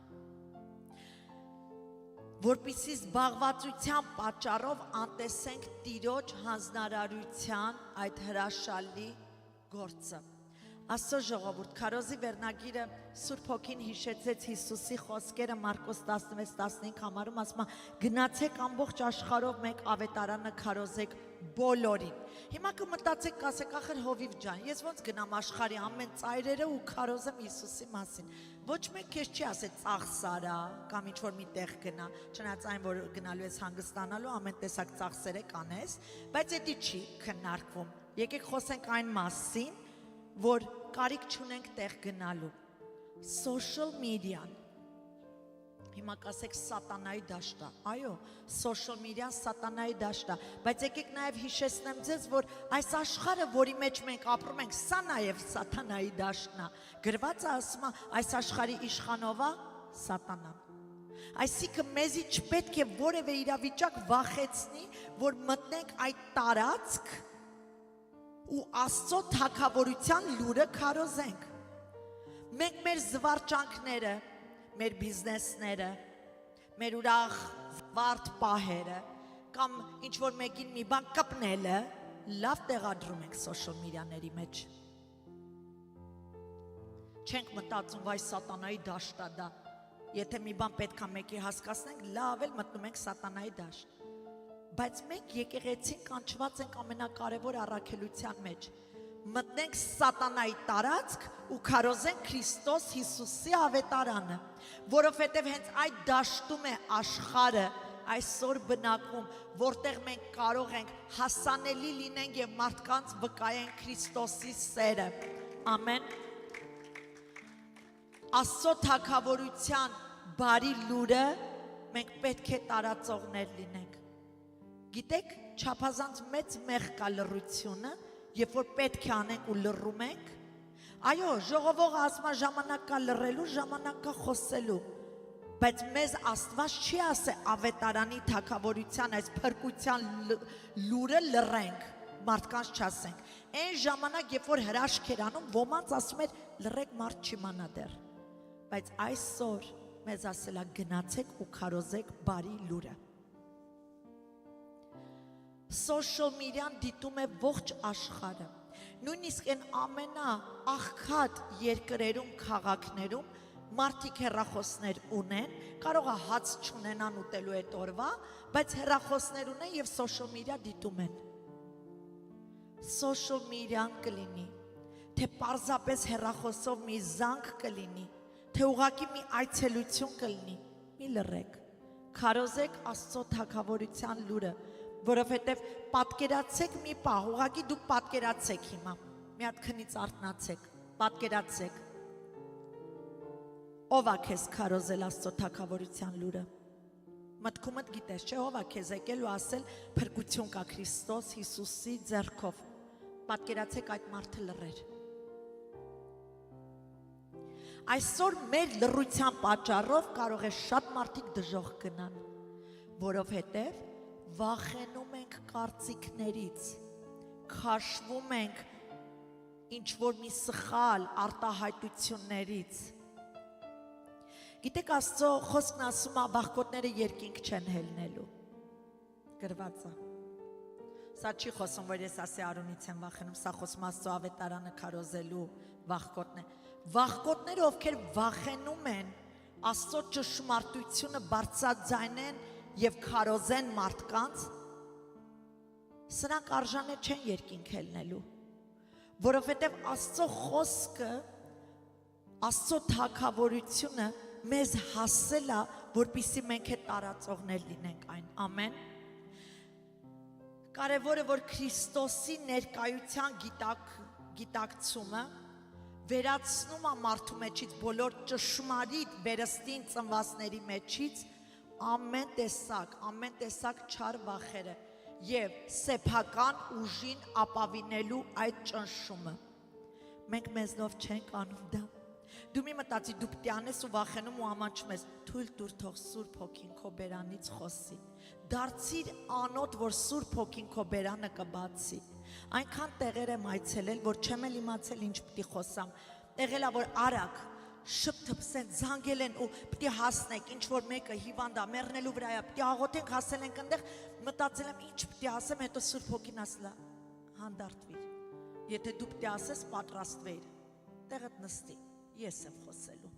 որպիսի զբաղվածության պատճառով անտեսենք Տիրոջ հանձնարարության այդ հրաշալի գործը։ Աստծո ժողովուրդ, քարոզի վերնագիրը Սուրբ Հոգին հիշեցեց Հիսուսի խոսքերը Մարկոս 16:15 համարում, ասում է գնացեք ամբողջ աշխարհով մեկ ավետարանը քարոզեք բոլորին։ Հիմա կմտածեք, կասեք, ախր Հովիվ ջան, ես ոնց գնամ աշխարհի ամեն ծայրերը ու քարոզեմ Հիսուսի մասին։ Ոչ մեկ քեզ չի ասել ծախսարա կամ ինչ որ մի տեղ գնա, չնայած այն որ գնալու ես հանգստանալու ամեն տեսակ ծախսերը կանես, բայց դա չի քննարկվում։ Եկեք խոսենք այն մասին, որ կարիք չունենք տեղ գնալու։ Social media-ն, հիմա կասեք սատանայի դաշտ է, այո, social media-ն սատանայի դաշտ է, բայց եկեք նաև հիշեցնեմ ձեզ, որ այս աշխարհը, որի մեջ մենք ապրում ենք, սա նաև սատանայի դաշտն է։ Գրված է ասում է, այս աշխարհի իշխանով է սատանան։ Այսինքն մեզի չպետք է որևէ իրավիճակ վախեցնի, որ մտնենք այդ տարածք ու Աստծո թագավորության լուրը քարոզենք։ Մենք մեր զվարճանքները, մեր բիզնեսները, մեր ուրախ վարդ պահերը կամ ինչ որ մեկին մի բան կպնելը լավ տեղադրում ենք social media-ների մեջ։ Չենք մտածում, վայ սատանայի դաշտ է դա։ Եթե մի բան պետք է մեկի հասկացնենք, լավ էլ մտնում ենք սատանայի դաշտ։ Բայց մենք եկեղեցին կանչված ենք ամենակարևոր առաքելության մեջ։ Մտնենք սատանայի տարածք ու քարոզենք Քրիստոս Հիսուսի ավետարանը, որովհետև հենց այդ դաշտում է աշխարհը այսօր բնակվում, որտեղ մենք կարող ենք հասանելի լինենք եւ մարդկանց վկայենք Քրիստոսի սերը։ Ամեն։ Աստծո թագավորության բարի լուրը մենք պետք է տարածողներ լինենք։ Գիտեք, չափազանց մեծ մեղ կա լռությունը, երբ որ պետք է անենք ու լռում ենք։ Այո, ժողովողը ասում է ժամանակ կա լռելու, ժամանակ կա խոսելու։ Բայց մեզ Աստված չի ասել ավետարանի թագավորության այս փրկության լուրը լռենք, մարդկանց չասենք։ Այն ժամանակ, երբ որ հրաշք էր անում, ոմանց ասում էր լռեք, մարդ չիմանա դեռ։ Բայց այսօր մեզ ասելա գնացեք ու քարոզեք բարի լուրը։ Social media-ն դիտում է ողջ աշխարհը։ Նույնիսկ այն ամենաաղքատ երկրերում, քաղաքներում մարդիկ հեռախոսներ ունեն, կարող է հաց չունենան ուտելու այդ օրվա, բայց հեռախոսներ ունեն եւ social media դիտում են։ Social media-ն կլինի, թե պարզապես հեռախոսով մի զանգ կլինի, թե ուղղակի մի այցելություն կլինի, մի լռեք, քարոզեք Աստծո թագավորության լուրը, որովհետև պատկերացեք մի պահ, ուղղակի դուք պատկերացեք հիմա, մի հատ քնից արթնացեք, պատկերացեք, ով է քեզ քարոզել Աստծո թագավորության լուրը, մտքումդ գիտես, չէ, ով է քեզ եկել ու ասել փրկություն կա Քրիստոս Հիսուսի ձեռքով, պատկերացեք այդ մարդը լռեր։ Այսօր մեր լռության պատճառով կարող է շատ մարդիկ դժոխք գնան, որովհետև վախենում ենք կարծիքներից, քաշվում ենք ինչ-որ մի սխալ արտահայտություններից։ Գիտեք Աստծո խոսքն ասում է վախկոտները երկինք չեն հելնելու, գրված է։ Սա չի խոսում, որ ես ասի Արոնից եմ վախենում, սա խոսում Աստծո ավետարանը քարոզելու վախկոտները, ովքեր վախենում են Աստծո ճշմարտությունը բարձրաձայնեն եւ քարոզեն մարդկանց, սրանք արժանե չեն երկինք հելնելու, որովհետեւ Աստծո խոսքը, Աստծո թագավորությունը մեզ հասել է, որպեսզի մենք այդ տարածողներ լինենք այն, ամեն։ Կարևորը, որ Քրիստոսի ներկայության գիտակցումը վերացնում է մարդու մեջից բոլոր ճշմարիտ վերստին ծնվածների մեջից ամեն տեսակ չար վախերը եւ սեփական ուժին ապավինելու այդ ճնշումը։ Մենք մեզնով չենք անում դա։ Դու մի մտածի, դու պիտի անես ու վախենում ու ամանչում ես, թույլ տուր թող Սուրբ Հոգին քո բերանից խոսի։ Դարձիր անոտ, որ Սուրբ Հոգին քո բերանը կբացի։ Այնքան տեղեր եմ այցելել, որ չեմ էլ իմացել ինչ պիտի խոսամ։ Տեղել է, որ արագ շփթփսեն, զանգել են ու պիտի հասնենք, ինչ որ մեկը հիվանդ է, մեռնելու վրա է, պիտի աղոթենք, հասել ենք այնտեղ, մտածել եմ ինչ պիտի ասեմ, հետո Սուրբ Հոգին ասել է, հանդարտվիր։ Եթե դու պիտի ասես, պատրաստվիր, տեղդ նստի, ես եմ խոսելու։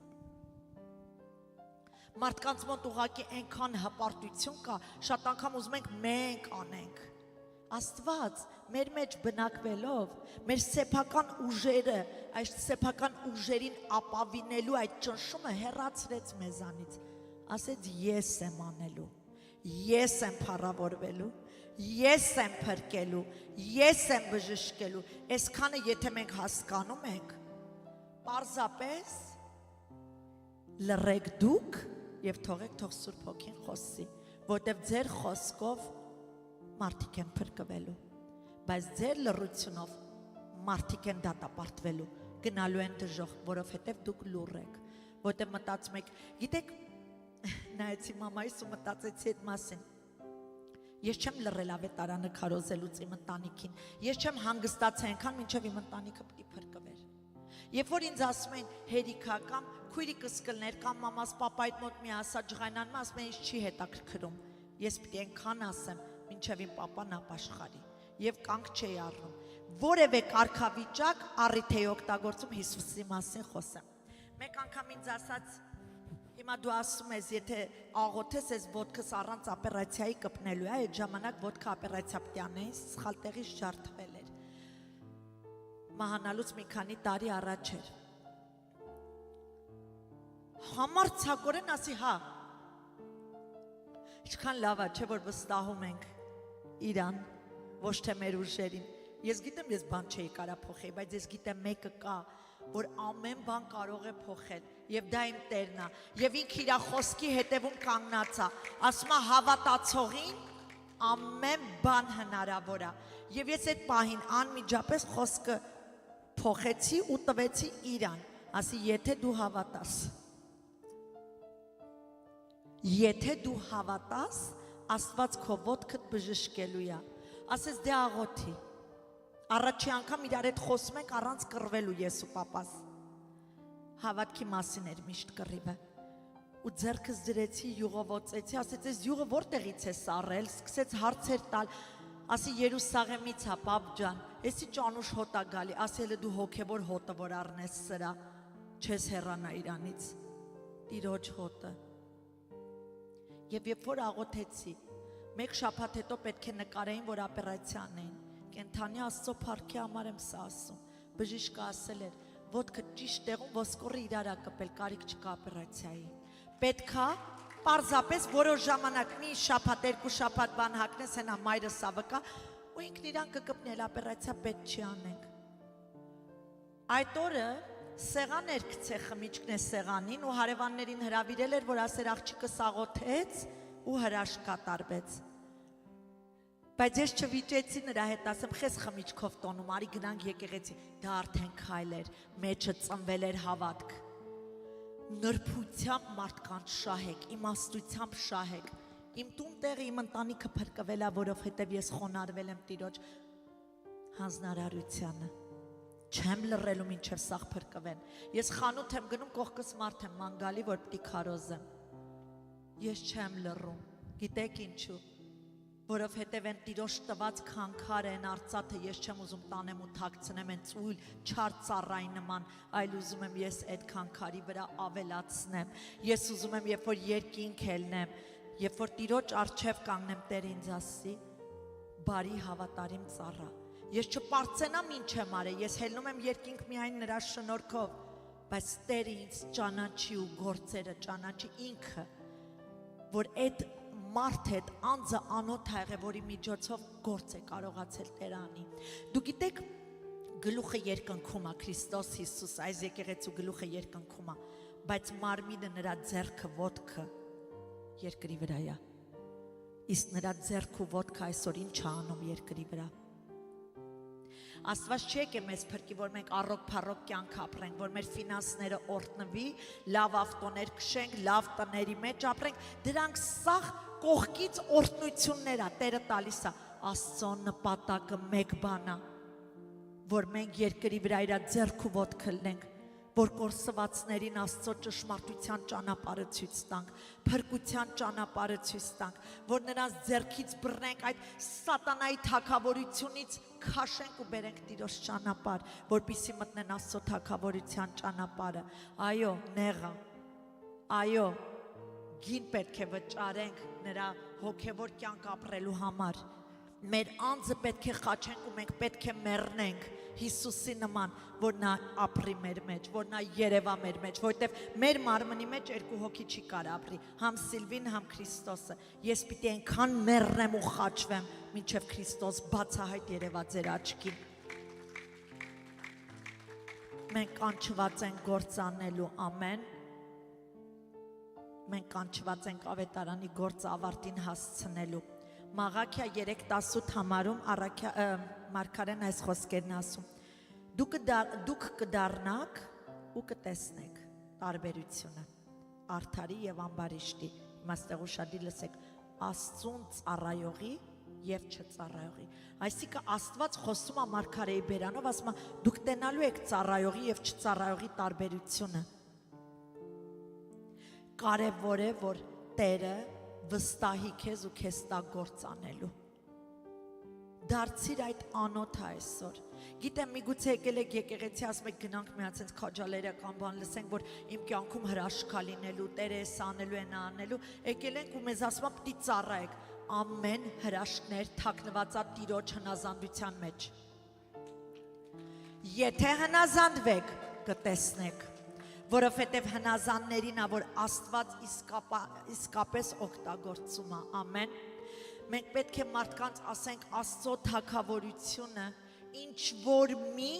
Մարդկանց մոտ ուղղակի այնքան հպարտություն կա, շատ անգամ ուզում ենք մենք անենք։ Աստված մեր մեջ բնակվելով, մեր սեփական ուժերը, այս սեփական ուժերին ապավինելու այդ ճնշումը հեռացրեց մեզանից, ասեց ես եմ անելու, ես եմ փառավորվելու, ես եմ փրկելու, ես եմ բժշկելու, այսքանը եթե մենք հասկանում ենք, պարզապես լռեք դուք եւ թողեք թող Սուրբ Հոգին խոսի, որտեւ ձեր խոսքով մարդիկ են փրկվելու, բայց ձեր լռությունով մարդիկ են դատապարտվելու, գնալու են դժոխք, որովհետև դուք լուռ եք, որտեղ մտածում եք, գիտեք, նայեցի մամայիս ու մտածեցի այդ մասին, ես չեմ լռել ավետարանը քարոզելուց իմ ընտանիքին, ես չեմ հանգստացել այնքան, մինչև իմ ընտանիքը պիտի փրկվեր, երբ որ ինձ ասում են հերիքա կամ քույրիկս կլներ կամ մամաս պապայիդ մոտ մի ասա ջղայնանում, ասում են ինձ չի հետաքրքրում, ես պիտի այնքան ասեմ, մինչև իմ պապան ապաշխարի եւ կանգ չէի առնում, որևէ կարգավիճակ առիթ էի օգտագործում Հիսուսի մասին խոսեմ։ Մեկ անգամ ինձ ասաց, հիմա դու ասում ես, եթե աղոթես, ես ոդկս առանց օպերացիայի կպնելու է, այդ ժամանակ ոդկա օպերացիա պիտի անեի, սխալ տեղից ջարդվել էր։ Մահանալուց մի քանի տարի առաջ էր։ Համարձակորեն ասի, հա, ինչքան լավ է, չէ՞ որ վստահում ենք իրան, ոչ թե մեր ուժերին։ Ես գիտեմ, ես բան չէի կարա փոխել, բայց ես գիտեմ մեկը կա, որ ամեն բան կարող է փոխել, եւ դա իմ Տերն է, եւ ինքը իր խոսքի հետևում կանգնած է, ասում է հավատացողին ամեն բան հնարավոր է։ Եվ ես այդ պահին անմիջապես խոսքը փոխեցի ու տվեցի իրան, ասի, եթե դու հավատաս, եթե դու հավատաս, Աստված քո ոտքդ բժշկելու է, ասես դե աղոթի, առաջի անգամ իրար հետ խոսում ենք առանց կռվելու ես ու պապաս, հավատքի մասին էր միշտ կռիվը, ու ձեռքս դրեցի յուղովոցեցի, ասեց այս յուղը որտեղից է սառել, սկսեց հարցեր տալ, ասի Երուսաղեմից է պապ ջան, էսի ճանուշ հոտ է գալի, ասի հələ դու հոգևոր հոտը որ առնես սրա, չես հեռանա իրանից, Տիրոջ հոտը։ Եվ երբ որ աղոթեցի, մեկ շաբաթ հետո պետք է նկարեին, որ օպերացիան էին, կենթանի Աստծո փառքի համար եմ սա ասում, բժիշկը ասել էր, ոտքը ճիշտ տեղում ոսկորը իրար կպել, կարիք չկա օպերացիայի։ Պետքա պարզապես որոշ ժամանակ մի շաբաթ, երկու շաբաթ բան հագնես, հենա մայրը սա վկա, ու ինքն իրան կկպնել, օպերացիա պետք չի անենք։ Այդ օրը սեղան էր գցե խմիչքն է սեղանին ու հարևաններին հրավիրել էր, որ ասեր աղջիկս աղոթեց ու հրաշք կատարվեց։ Բայց ես չվիճեցի նրա հետ, ասեմ, խես խմիչքով տոնում, արի գնանք եկեղեցի, դա արդեն քայլ էր, մեջը ծնվել էր հավատք։ Նրբությամբ մարդկանց շահեք, իմաստությամբ շահեք։ Իմ տուն տեղը իմ ընտանիքը փրկվել է, որովհետև ես խոնարհվել եմ Տիրոջ հանձնարարությանը։ Չեմ լռելու մինչև սաղ փրկվեն։ Ես խանութ եմ գնում, կողքս մարդ եմ ման գալի, որ պիտի քարոզեմ։ Ես չեմ լռում։ Գիտեք ինչու։ Որովհետև են Տիրոջ տված քանքար են արծաթը ես չեմ ուզում տանեմ ու թաքցնեմ են ծույլ չար ծառայի նման, այլ ուզում եմ ես այդ քանքարի վրա ավելացնեմ։ Ես ուզում եմ, երբ որ երկինք ելնեմ, երբ որ Տիրոջ առջև կանգնեմ, Տեր ինձ ասի, բարի հավատարիմ ծառա։ Ես չպարծենամ ինչ եմ արել, ես հելնում եմ երկինք միայն նրա շնորհքով, բայց Տերը ինձ ճանաչի ու գործերը ճանաչի ինքը, որ այդ մարդ հետ անձը անոթ ա եղել, որի միջոցով գործ է կարողացել Տերը անի։ Դու գիտեք, գլուխը երկնքում է, Քրիստոս Հիսուս, այս եկեղեցու գլուխը երկնքում է, բայց մարմինը նրա ձեռքը ոտքը երկրի վրա է։ Իսկ նրա ձեռքը ու ոտքը այսօր ինչ է անում երկրի վրա։ Աստված չի եկել մեզ փրկի, որ մենք առօգ-փառոգ կյանք ապրենք, որ մեր ֆինանսները օրտնվի, լավ ավտոներ քշենք, լավ տների մեջ ապրենք, դրանք սաղ կողքից օրտնություններ է, Տերը տալիս է, Աստծո նպատակը մեկ բան է, որ մենք երկրի վրա իր ձեռքը ոտքը լնենք, որ կորսվածներին Աստծո ճշմարտության ճանապարհը ցույց տանք, փրկության ճանապարհը ցույց տանք, որ նրանց ձեռքից բռնենք այդ սատանայի թագավորությունից քաշենք ու բերենք Տիրոջ ճանապարհ, որպեսզի մտնեն Աստծո թագավորության ճանապարհը։ Այո, նեղա։ Այո, գին պետք է վճարենք նրա հոգևոր կյանք ապրելու համար։ Մեր անձը պետք է խաչենք ու մենք պետք է մեռնենք Հիսուսի նման, որ նա ապրի մեր մեջ, որ նա երևա մեր մեջ, որտեվ մեր մարմնի մեջ երկու հոգի չի կարող ապրի, համ Սիլվին, համ Քրիստոսը։ Ես պիտի այնքան մեռնեմ ու խաչվեմ, մինչև Քրիստոս բացահայտ երևա ձեր աչքին։ Մենք կանչված ենք գործ անելու, ամեն։ Մենք կանչված ենք ավետարանի գործը ավարտին հասցնելու։ Մաղաքիա 3:18 համարում Մարգարեն այս խոսքերն ասում. Դուք կդառնաք ու կտեսնեք տարբերությունը արդարի եւ ամբարիշտի։ Իմաստեղ ուշադիր լսեք, Աստծուն ծառայողի եւ չծառայողի։ Այսինքն Աստված խոսում է Մարգարեի բերանով, ասում է դուք տենալու եք ծառայողի եւ չծառայողի տարբերությունը։ Կարևոր է, որ Տերը վստահի քեզ ու քեզ տա գործ անելու։ Դարձիր այդ անոթը այսօր։ Գիտեմ, միգուցե եկել եք եկեղեցի, ասում եք գնանք միացենց քաջալերական բան լսենք, որ իմ կյանքում հրաշք կա լինելու, Տերը էս անելու են անելու, եկել ենք ու մեզ ասում է պիտի ծառայեք։ Ամեն հրաշքներ թաքնված է Տիրոջ հնազանդության մեջ։ Եթե հնազանդվեք, կտեսնեք, որովհետև հնազանդներին է, որ Աստված իսկապես օգտագործում է, ամեն։ Մենք պետք է մարդկանց ասենք Աստծո թագավորությունը ինչ որ մի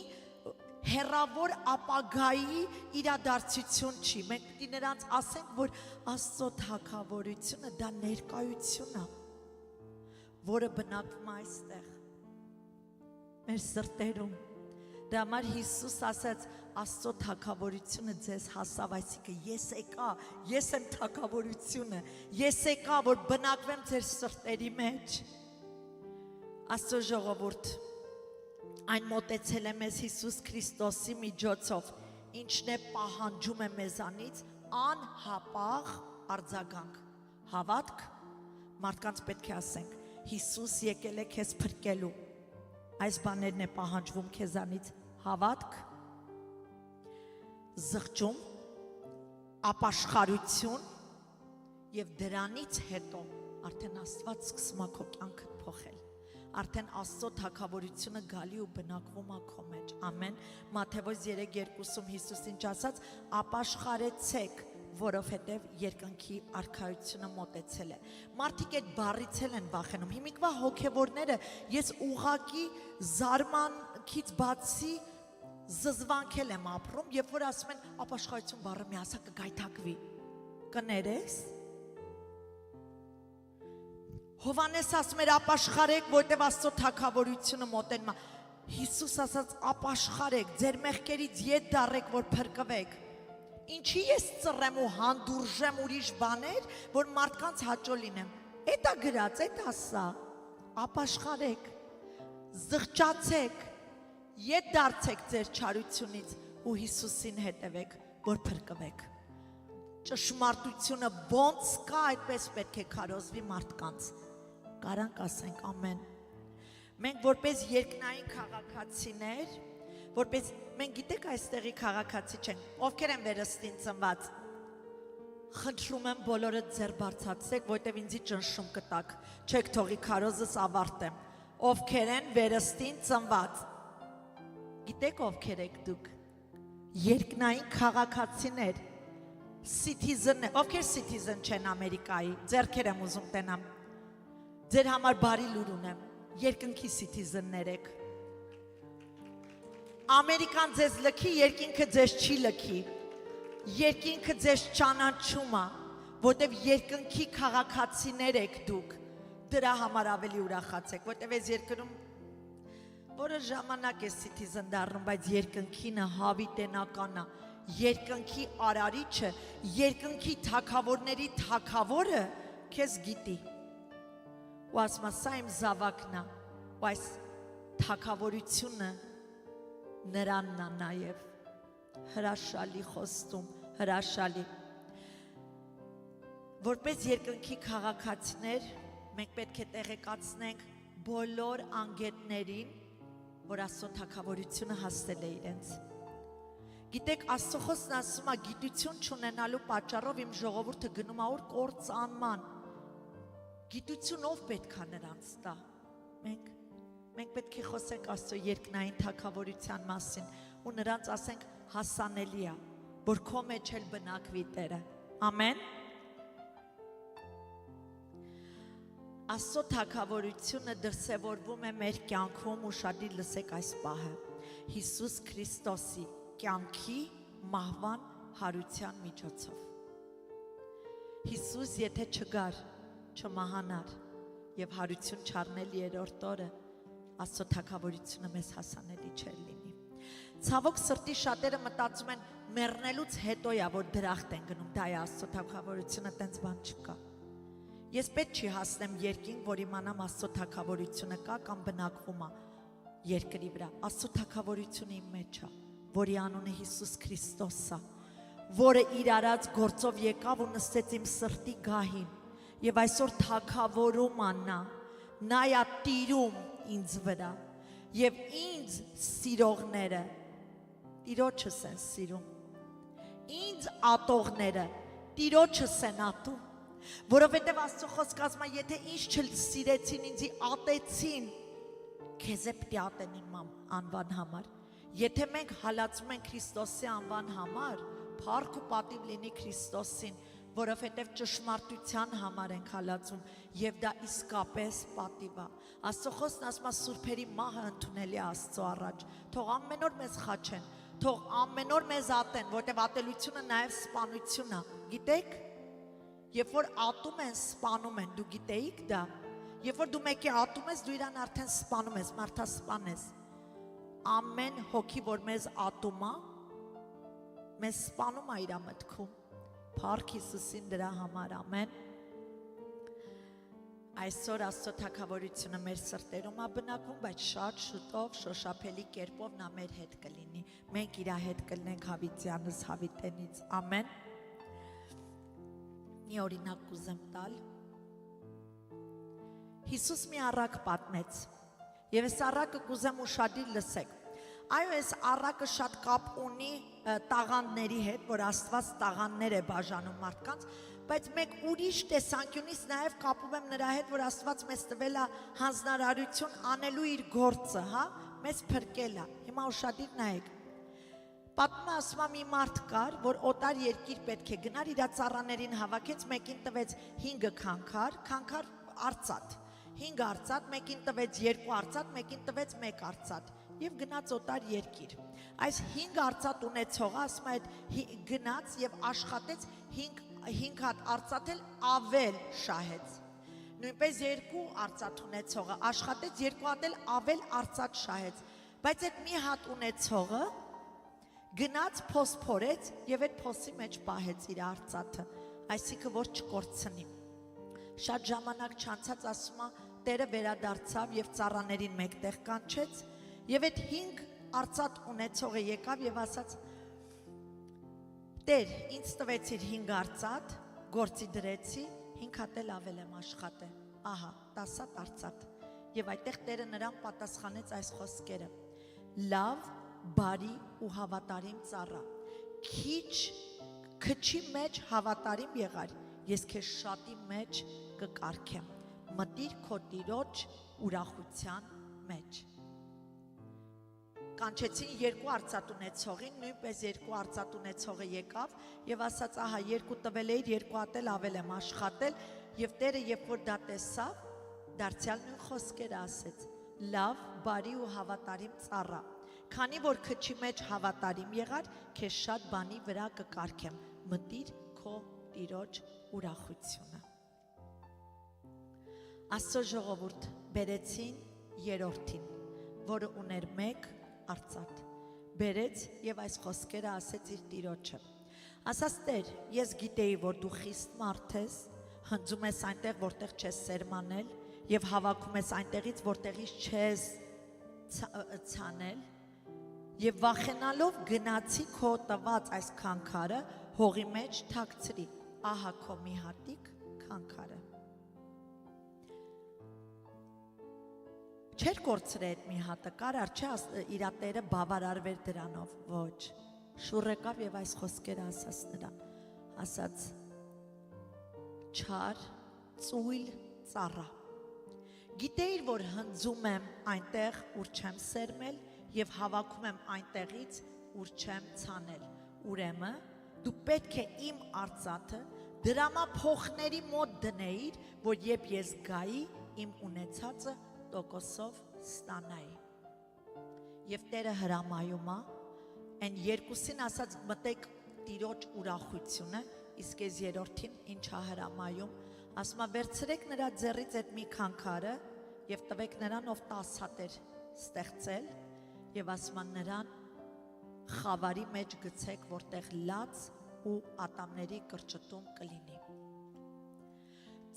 հեռավոր ապագայի իրադարձություն չի։ Մենք պետք է նրանց ասենք, որ Աստծո թագավորությունը դա ներկայություն է, որը բնակվում է այստեղ, մեր սրտերում։ Դրա համար Հիսուս ասաց, Աստծո թագավորությունը ձեզ հասավ, այսինքն ես եկա, ես եմ թագավորությունը, ես եկա, որ բնակվեմ ձեր սրտերի մեջ։ Աստծո ժողովուրդ, այն մոտեցել է մեզ Հիսուս Քրիստոսի միջոցով, ինչն է պահանջում է մեզանից անհապաղ արձագանք, հավատք, մարդկանց պետք է ասենք, Հիսուս եկել է քեզ փրկելու, այս բաներն է պահանջվում քեզանից, հավատք, զղջում, ապաշխարություն և դրանից հետո արդեն Աստված սկսում է քո կյանքը փոխել, արդեն Աստծո թագավորությունը գալի ու բնակվում է քո մեջ, ամեն, Մատթեոս 3:2-ում Հիսուս ինչ ասաց, ապաշխարեցեք, որովհետև երկնքի արքայությունը մոտեցել է, մարդիկ այդ բառից են վախենում, հիմիկվա հոգևորները, ես ուղղակի զարմանքից բացի զզվանքել եմ ապրում, երբ որ ասում են ապաշխարություն բառը մի ասա կգայթակվի, կներես, Հովանես ասում էր ապաշխարեք, որտև Աստծո թագավորությունը մոտենում է, Հիսուս ասաց ապաշխարեք, ձեր մեղքերից ետ դառեք, որ փրկվեք, ինչի ես ծռեմ ու հանդուրժեմ ուրիշ բաներ, որ մարդկանց հաճո լինեմ, էտա գրած, էտա սա, ապաշխարեք, զղջացեք, ետ դարձեք ձեր չարությունից ու Հիսուսին հետևեք, որ փրկվեք, ճշմարտությունը ոնց կա, այդպես պետք է քարոզվի մարդկանց, Կարանք ասենք ամեն, մենք որպես երկնային քաղաքացիներ, որպես մենք գիտեք այստեղի քաղաքացի չենք, ովքեր են վերստին ծնված, խնդրում եմ բոլորը ձեր բարձրացրեք, որտև ինձի ճնշում կտակ, չեք թողի քարոզս ավարտեմ, ովքեր են վերստին ծնված, գիտեք ովքեր եք դուք, երկնային քաղաքացիներ, citizen, ովքեր citizen չեն Ամերիկայի, ձեռքեր եմ ուզում տենամ, ձեր համար բարի լուր ունեմ, երկնքի citizen-ներ եք, Ամերիկան ձեզ լքի, երկինքը ձեզ չի լքի, երկինքը ձեզ ճանաչում է, որտև երկնքի քաղաքացիներ եք դուք, դրա համար ավելի ուրախացեք, որտև այս երկրում որը ժամանակ է citizen դառնում, բայց երկնքինը հավիտենական է, երկնքի արարիչը, երկնքի թագավորների թագավորը քեզ գիտի, ու ասում է սա իմ զավակն է, ու այս թագավորությունը նրանն է նաև, հրաշալի խոստում, հրաշալի, որպես երկնքի քաղաքացիներ, մենք պետք է տեղեկացնենք բոլոր անգետներին, որ Աստծո թագավորությունը հասել է իրենց, գիտեք Աստծո խոսքն ասում է գիտություն չունենալու պատճառով իմ ժողովուրդը գնում է օր կործանման, գիտություն ով պետք է նրանց տա, մենք պետք է խոսենք Աստծո երկնային թագավորության մասին ու նրանց ասենք հասանելի է, որ քո մեջ էլ բնակվի Տերը, ամեն, Աստծո թագավորությունը դրսևորվում է մեր կյանքում ու շատի լսեք այս պահը, Հիսուս Քրիստոսի կյանքի մահվան հարության միջոցով, Հիսուս եթե չգար, չմահանար և հարություն չառնել երրորդ օրը, Աստծո թագավորությունը մեզ հասանելի չէր լինի, ցավոք սրտի շատերը մտածում են մեռնելուց հետո է, որ դրախտ են գնում, դա է Աստծո թագավորությունը, տենց բան չկա, ես պետք չի հասնեմ երկինք, որ իմանամ Աստծո թագավորությունը կա կամ բնակվում է երկրի վրա, Աստծո թագավորությունը իմ մեջ է, որի անունը Հիսուս Քրիստոս է, որը իր արած գործով եկավ ու նստեց իմ սրտի գահին, և այսօր թագավորում աննա, նա է տիրում ինձ վրա, և ինձ սիրողները, տիրոջս են սիրում, ինձ ատողները, տիրոջս են ատում, որովհետև Աստծո խոսքը ասում է, եթե ինձ չսիրեցին, ինձի ատեցին, քեզ է պիտի ատեն իմ անվան համար, եթե մենք հալածում ենք Քրիստոսի անվան համար, փառք ու պատիվ լինի Քրիստոսին, որովհետև ճշմարտության համար ենք հալածում և դա իսկապես պատիվ է, Աստծո խոսքն ասում է սուրբերի մահը ընդունելի է Աստծո առաջ, թող ամեն օր մեզ խաչեն, թող ամեն օր մեզ ատեն, որտև ատելությունը նաև սպանություն է, գիտեք, երբ որ ատում են, սպանում են, դու գիտեիք դա, երբ որ դու մեկի ատում ես, դու իրան արդեն սպանում ես, մարդասպան ես, ամեն հոգի, որ մեզ ատում է, մեզ սպանում է իր մտքում, փառք Հիսուսին դրա համար, ամեն, այսօր Աստծո թագավորությունը մեր սրտերում է բնակվում, բայց շատ շուտով շոշափելի կերպով նա մեր հետ կլինի, մենք իր հետ կլինենք հավիտյանս հավիտենից, ամեն, մի օրինակ կուզեմ տալ։ Հիսուս մի առակ պատմեց, եւ այս առակը կուզեմ ուշադիր լսեք։ Այո, այս առակը շատ կապ ունի տաղանդների հետ, որ Աստված տաղանդներ է բաժանում մարդկանց, բայց մեկ ուրիշ տեսանկյունից նաև կապում եմ նրա հետ, որ Աստված մեզ տվել է հանձնարարություն անելու իր գործը, հա, մեզ փրկել է։ Հիմա ուշադիր նայեք։ Պատմում ասում մի մարդ կար, որ օտար երկիր պետք է գնար, իր ծառաներին հավաքեց, մեկին տվեց 5 քանքար արծաթ, 5 արծաթ, մեկին տվեց 2 արծաթ, մեկին տվեց 1 արծաթ եւ գնաց օտար երկիր։ Այս 5 արծաթ ունեցողը ասում է գնաց եւ աշխատեց 5 հատ արծաթ էլ ավել շահեց։ Նույնպես 2 արծաթ ունեցողը աշխատեց 2 հատ էլ ավել արծաթ շահեց։ Բայց այդ մի հատ ունեցողը գնաց փոս փորեց եւ այդ փոսի մեջ պահեց իր արծաթը, այսինքն որ չկորցնի։ Շատ ժամանակ չանցած ասում է Տերը վերադարձավ եւ ծառաներին մեկտեղ կանչեց եւ այդ 5 արծաթ ունեցողը եկավ եւ ասաց. Տեր, ինձ տվեցիր 5 արծաթ, գործի դրեցի, 5 հատ էլ ավել եմ աշխատել։ Ահա, 10 հատ արծաթ։ Եվ այդտեղ Տերը նրան պատասխանեց այս խոսքերը. Լավ, բարի ու հավատարիմ ծառա, քչի մեջ հավատարիմ եղար, ես քեզ շատի մեջ կկարգեմ, մտիր քո տիրոջ ուրախության մեջ։ Կանչեցին 2 արծաթ ունեցողին, նույնպես 2 արծաթ ունեցողը եկավ եւ ասաց, ահա 2 տվել էիր, 2 հատ էլ ավել եմ աշխատել, եւ Տերը երբ որ դա տեսավ, դարձյալ նույն խոսքերը ասեց. Լավ, բարի ու հավատարիմ ծառա, քանի որ քչի մեջ հավատարիմ եղար, քեզ շատ բանի վրա կկարգեմ, մտիր քո տիրոջ ուրախությունը։ Աստծո ժողովուրդ բերեցին երրորդին, որը ուներ 1 արծաթ, բերեց եւ այս խոսքերը ասեց իր տիրոջը։ Ասաց Տեր, ես գիտեի, որ դու խիստ մարդ ես, հնձում ես այնտեղ, որտեղ չես սերմանել եւ հավաքում ես այնտեղից, որտեղից չես ցանել եւ վախենալով գնացի քո տված այս քանքարը հողի մեջ թաքցրի, ահա քո մի հատիկ քանքարը։ Չէր կորցրե այդ մի հատը, կարար չէ իր Տերը բավարարվեր դրանով, ոչ, շուռ եկավ եւ այս խոսքերը ասաց նրան, ասաց չար, ծույլ ծառա, գիտեիր, որ հնձում եմ այնտեղ, ուր չեմ սերմել եւ հավաքում եմ այնտեղից, ուր չեմ ցանել, ուրեմն դու պետք է իմ արծաթը դրամափոխների մոտ դնեիր, որ երբ ես գայի, իմ ունեցածը տոկոսով ստանայի։ Եվ Տերը հրամայում է, այն երկուսին ասած մտեք տիրոջ ուրախությունը, իսկ այս երրորդին ինչա հրամայում, ասում է վերցրեք նրա ձեռից այդ մի քանքարը եւ տվեք նրան, ով 10 հատ էր ստեղծել, եւ ասում է նրան խավարի մեջ գցեք, որտեղ լաց ու ատամների կրճտում կլինի։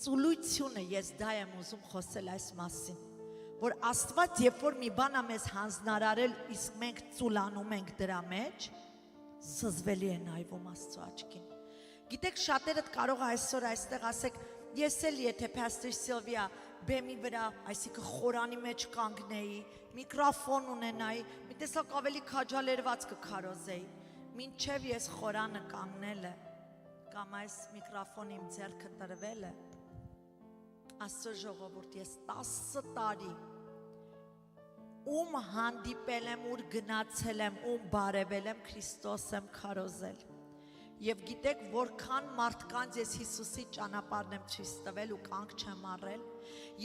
Ծուլությունը ես դա եմ ուզում խոսել այս մասին, որ Աստված երբ որ մի բան է մեզ հանձնարարել, իսկ մենք ծուլանում ենք դրա մեջ, զզվելի է նայվում Աստծո աչքին։ Գիտեք, շատերդ կարող է այսօր այստեղ ասեք, ես էլ եթե Pastor Sylvia բեմի վրա, այսինքն խորանի մեջ կանգնեի, միկրոֆոն ունենայի, մի տեսակ ավելի քաջալերված կքարոզեի, մինչև ես խորանը կանգնելը կամ այս միկրոֆոնի իմ ձեռքը տրվելը, Աստծո ժողովուրդ, ես 10 տարի ում հանդիպել եմ, ուր գնացել եմ, ում բարևել եմ, Քրիստոս եմ քարոզել։ Եվ գիտեք, որքան մարդկանց ես Հիսուսի ճանապարհն եմ ցույց տվել ու կանգ չեմ առել,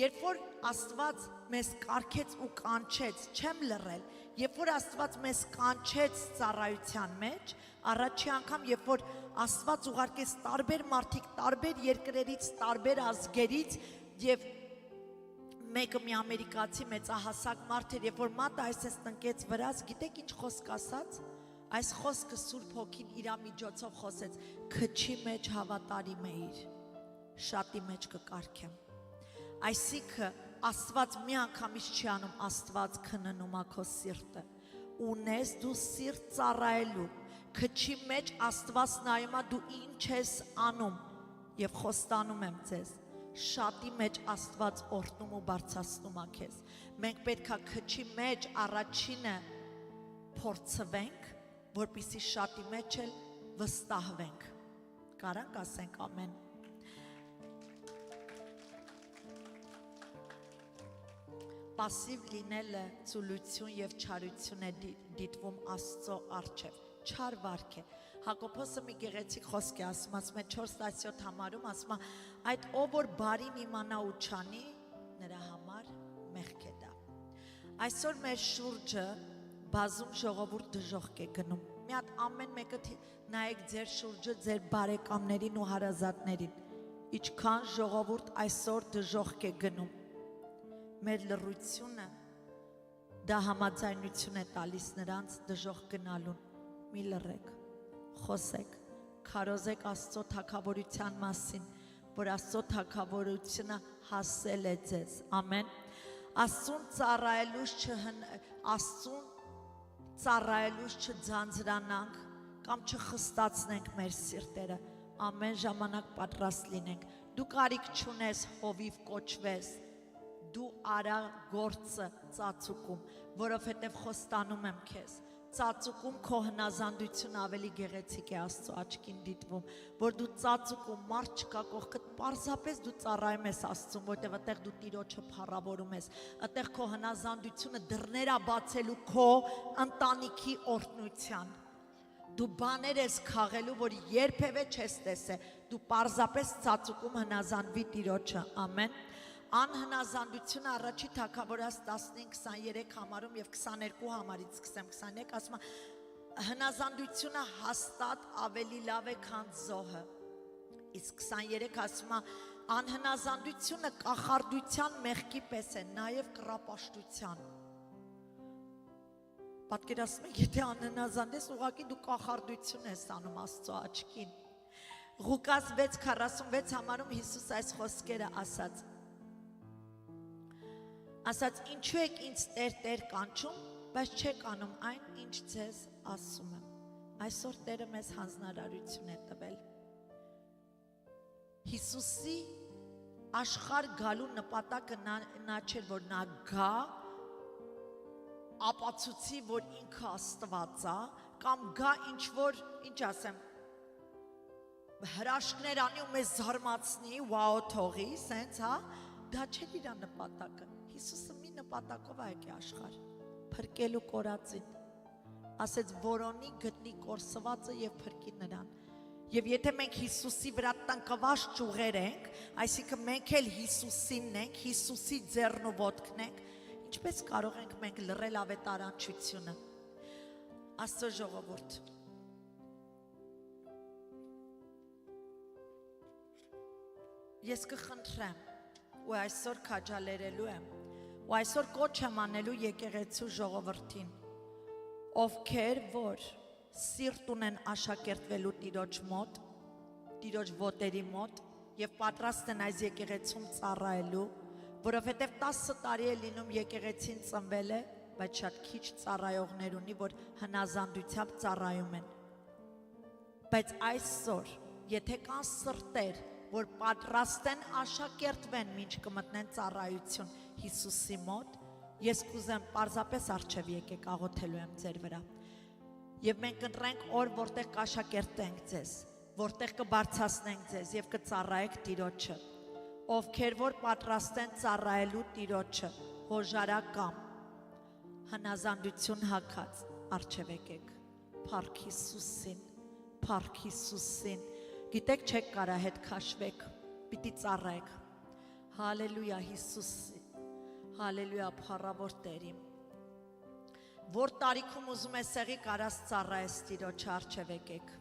երբ որ Աստված մեզ կարգեց ու կանչեց, չեմ լռել, երբ որ Աստված մեզ կանչեց ծառայության մեջ, առաջի անգամ, երբ որ Աստված ուղարկեց տարբեր մարդիկ, տարբեր երկրերից, տարբեր ազգերից եւ մեկը մի ամերիկացի մեծահասակ մարդ էր, երբ որ մատը այսպես տնկեց վրաս, գիտեք ինչ խոսք ասաց, այս խոսքը Սուրբ Հոգին իր միջոցով խոսեց, քչի մեջ հավատարիմ էիր, շատի մեջ կկարգեմ, այսինքն Աստված մի անգամից չի անում, Աստված քննում է քո սիրտը, ունես դու սիրտ ծառայելու, քչի մեջ Աստված նայում է դու ինչ ես անում, եւ խոստանում եմ ձեզ, շատի մեջ Աստված օրհնում ու բարձրացնում է քեզ։ Մենք պետքա քչի մեջ առաջինը փորձվենք, որպեսզի շատի մեջ էլ վստահվենք։ Կարանք ասենք ամեն։ Պասիվ լինելը ծուլություն եւ չարություն է դիտվում Աստծո առջև, չար վարք է։ Հակոբոսը մի գեղեցիկ խոսք է ասում, ասում է 4:17 համարում, ասում է այդ ով որ բարին իմանա ու չանի, նրա համար մեղք է դա։ Այսօր մեր շուրջը բազում ժողովուրդ դժոխք է գնում։ Մի հատ ամեն մեկը նայեք ձեր շուրջը, ձեր բարեկամներին ու հարազատներին, ինչքան ժողովուրդ այսօր դժոխք է գնում։ Մեր լռությունը դա համաձայնություն է տալիս նրանց դժոխք գնալուն։ Մի լռեք, խոսեք, քարոզեք Աստծո թագավորության մասին, որ Աստծո թագավորությունը հասել է ձեզ։ Ամեն։ Աստծուն ծառայելուց չձանձրանանք կամ չխստացնենք մեր սիրտերը, ամեն ժամանակ պատրաստ լինենք։ Դու կարիք չունես հովիվ կոչվես, դու արա գործը ծածուկում, որովհետև խոստանում եմ քեզ, ծածուկում քո հնազանդությունը ավելի գեղեցիկ է Աստծո աչքին դիտվում, որ դու ծածուկում մարդ չկա կողքդ, պարզապես դու ծառայում ես Աստծուն, որտեղ այդտեղ դու Տիրոջը փառավորում ես, այդտեղ քո հնազանդությունը դռներ է բացելու քո ընտանիքի օրհնության։ Դու բաներ ես քաղելու, որ երբևէ չես տեսել, դու պարզապես ծածուկում հնազանդվի Տիրոջը, ամեն։ Անհնազանդությունը առաջի թագավորաց 15:23 համարում եւ 22 համարից սկսեմ 23 ասում է հնազանդությունը հաստատ ավելի լավ է քան զոհը, իսկ 23 ասում է անհնազանդությունը կախարդության մեղքի պես է, նաեւ կռապաշտության։ Պատկերացնում եք, եթե անհնազանդ ես, ուղղակի դու կախարդություն ես անում Աստծո աչքին։ Ղուկաս 6:46 համարում Հիսուս այս խոսքերը ասաց ինչու եք ինձ Տեր կանչում, բայց չեք անում այն, ինչ ձեզ ասում եմ։ Այսօր Տերը մեզ հանձնարարություն է տվել։ Հիսուսի աշխարհ գալու նպատակը նա չէր, որ նա գա, ապացուցի, որ ինքը Աստված է, կամ գա ինչ ասեմ, հրաշքներ անի ու մեզ զարմացնի, վաո թողի, սենց, հա, դա չէր իր նպատակը։ Հիսուսը մի նպատակով է եկել աշխարհ, փրկելու կորածին, ասեց որոնի գտնի կորսվածը եւ փրկի նրան։ Եվ եթե մենք Հիսուսի վրա տնկված ճյուղեր ենք, այսինքն մենք էլ Հիսուսինն ենք, Հիսուսի ձեռն ու ոտքն ենք, ինչպես կարող ենք մենք լռել ավետարանչությունը։ Աստծո ժողովուրդ, ես կխնդրեմ ու այսօր քաջալերելու եմ ու այսօր կոչ եմ անելու եկեղեցու ժողովրդին, ովքեր որ սիրտ ունեն աշակերտվելու Տիրոջ մոտ, Տիրոջ ոտերի մոտ եւ պատրաստ են այս եկեղեցում ծառայելու, որովհետեւ 10 տարի է լինում եկեղեցին ծնվել է, բայց շատ քիչ ծառայողներ ունի, որ հնազանդությամբ ծառայում են։ Բայց այսօր, եթե կան սրտեր, որ պատրաստ են աշակերտվեն, մինչ կմտնեն ծառայություն Հիսուսի մոտ, ես կուզեմ պարզապես առջև եկեք, աղոթելու եմ ձեր վրա։ Եվ մենք կընտրենք օր, որտեղ կաշակերտենք ձեզ, որտեղ կբարձրացնենք ձեզ եւ կծառայեք Տիրոջը, ովքեր որ պատրաստ են ծառայելու Տիրոջը, հոժարակամ, հնազանդություն հագած, առջև եկեք, փառք Հիսուսին, փառք Հիսուսին, գիտեք չեք կարա հետ քաշվեք, պիտի ծառայեք, հալելույա Հիսուսի, հալելույա փառավոր Տերիմ, որ տարիքում ուզում ես եղի կարաս ծառայես Տիրոջը, առջև եկեք,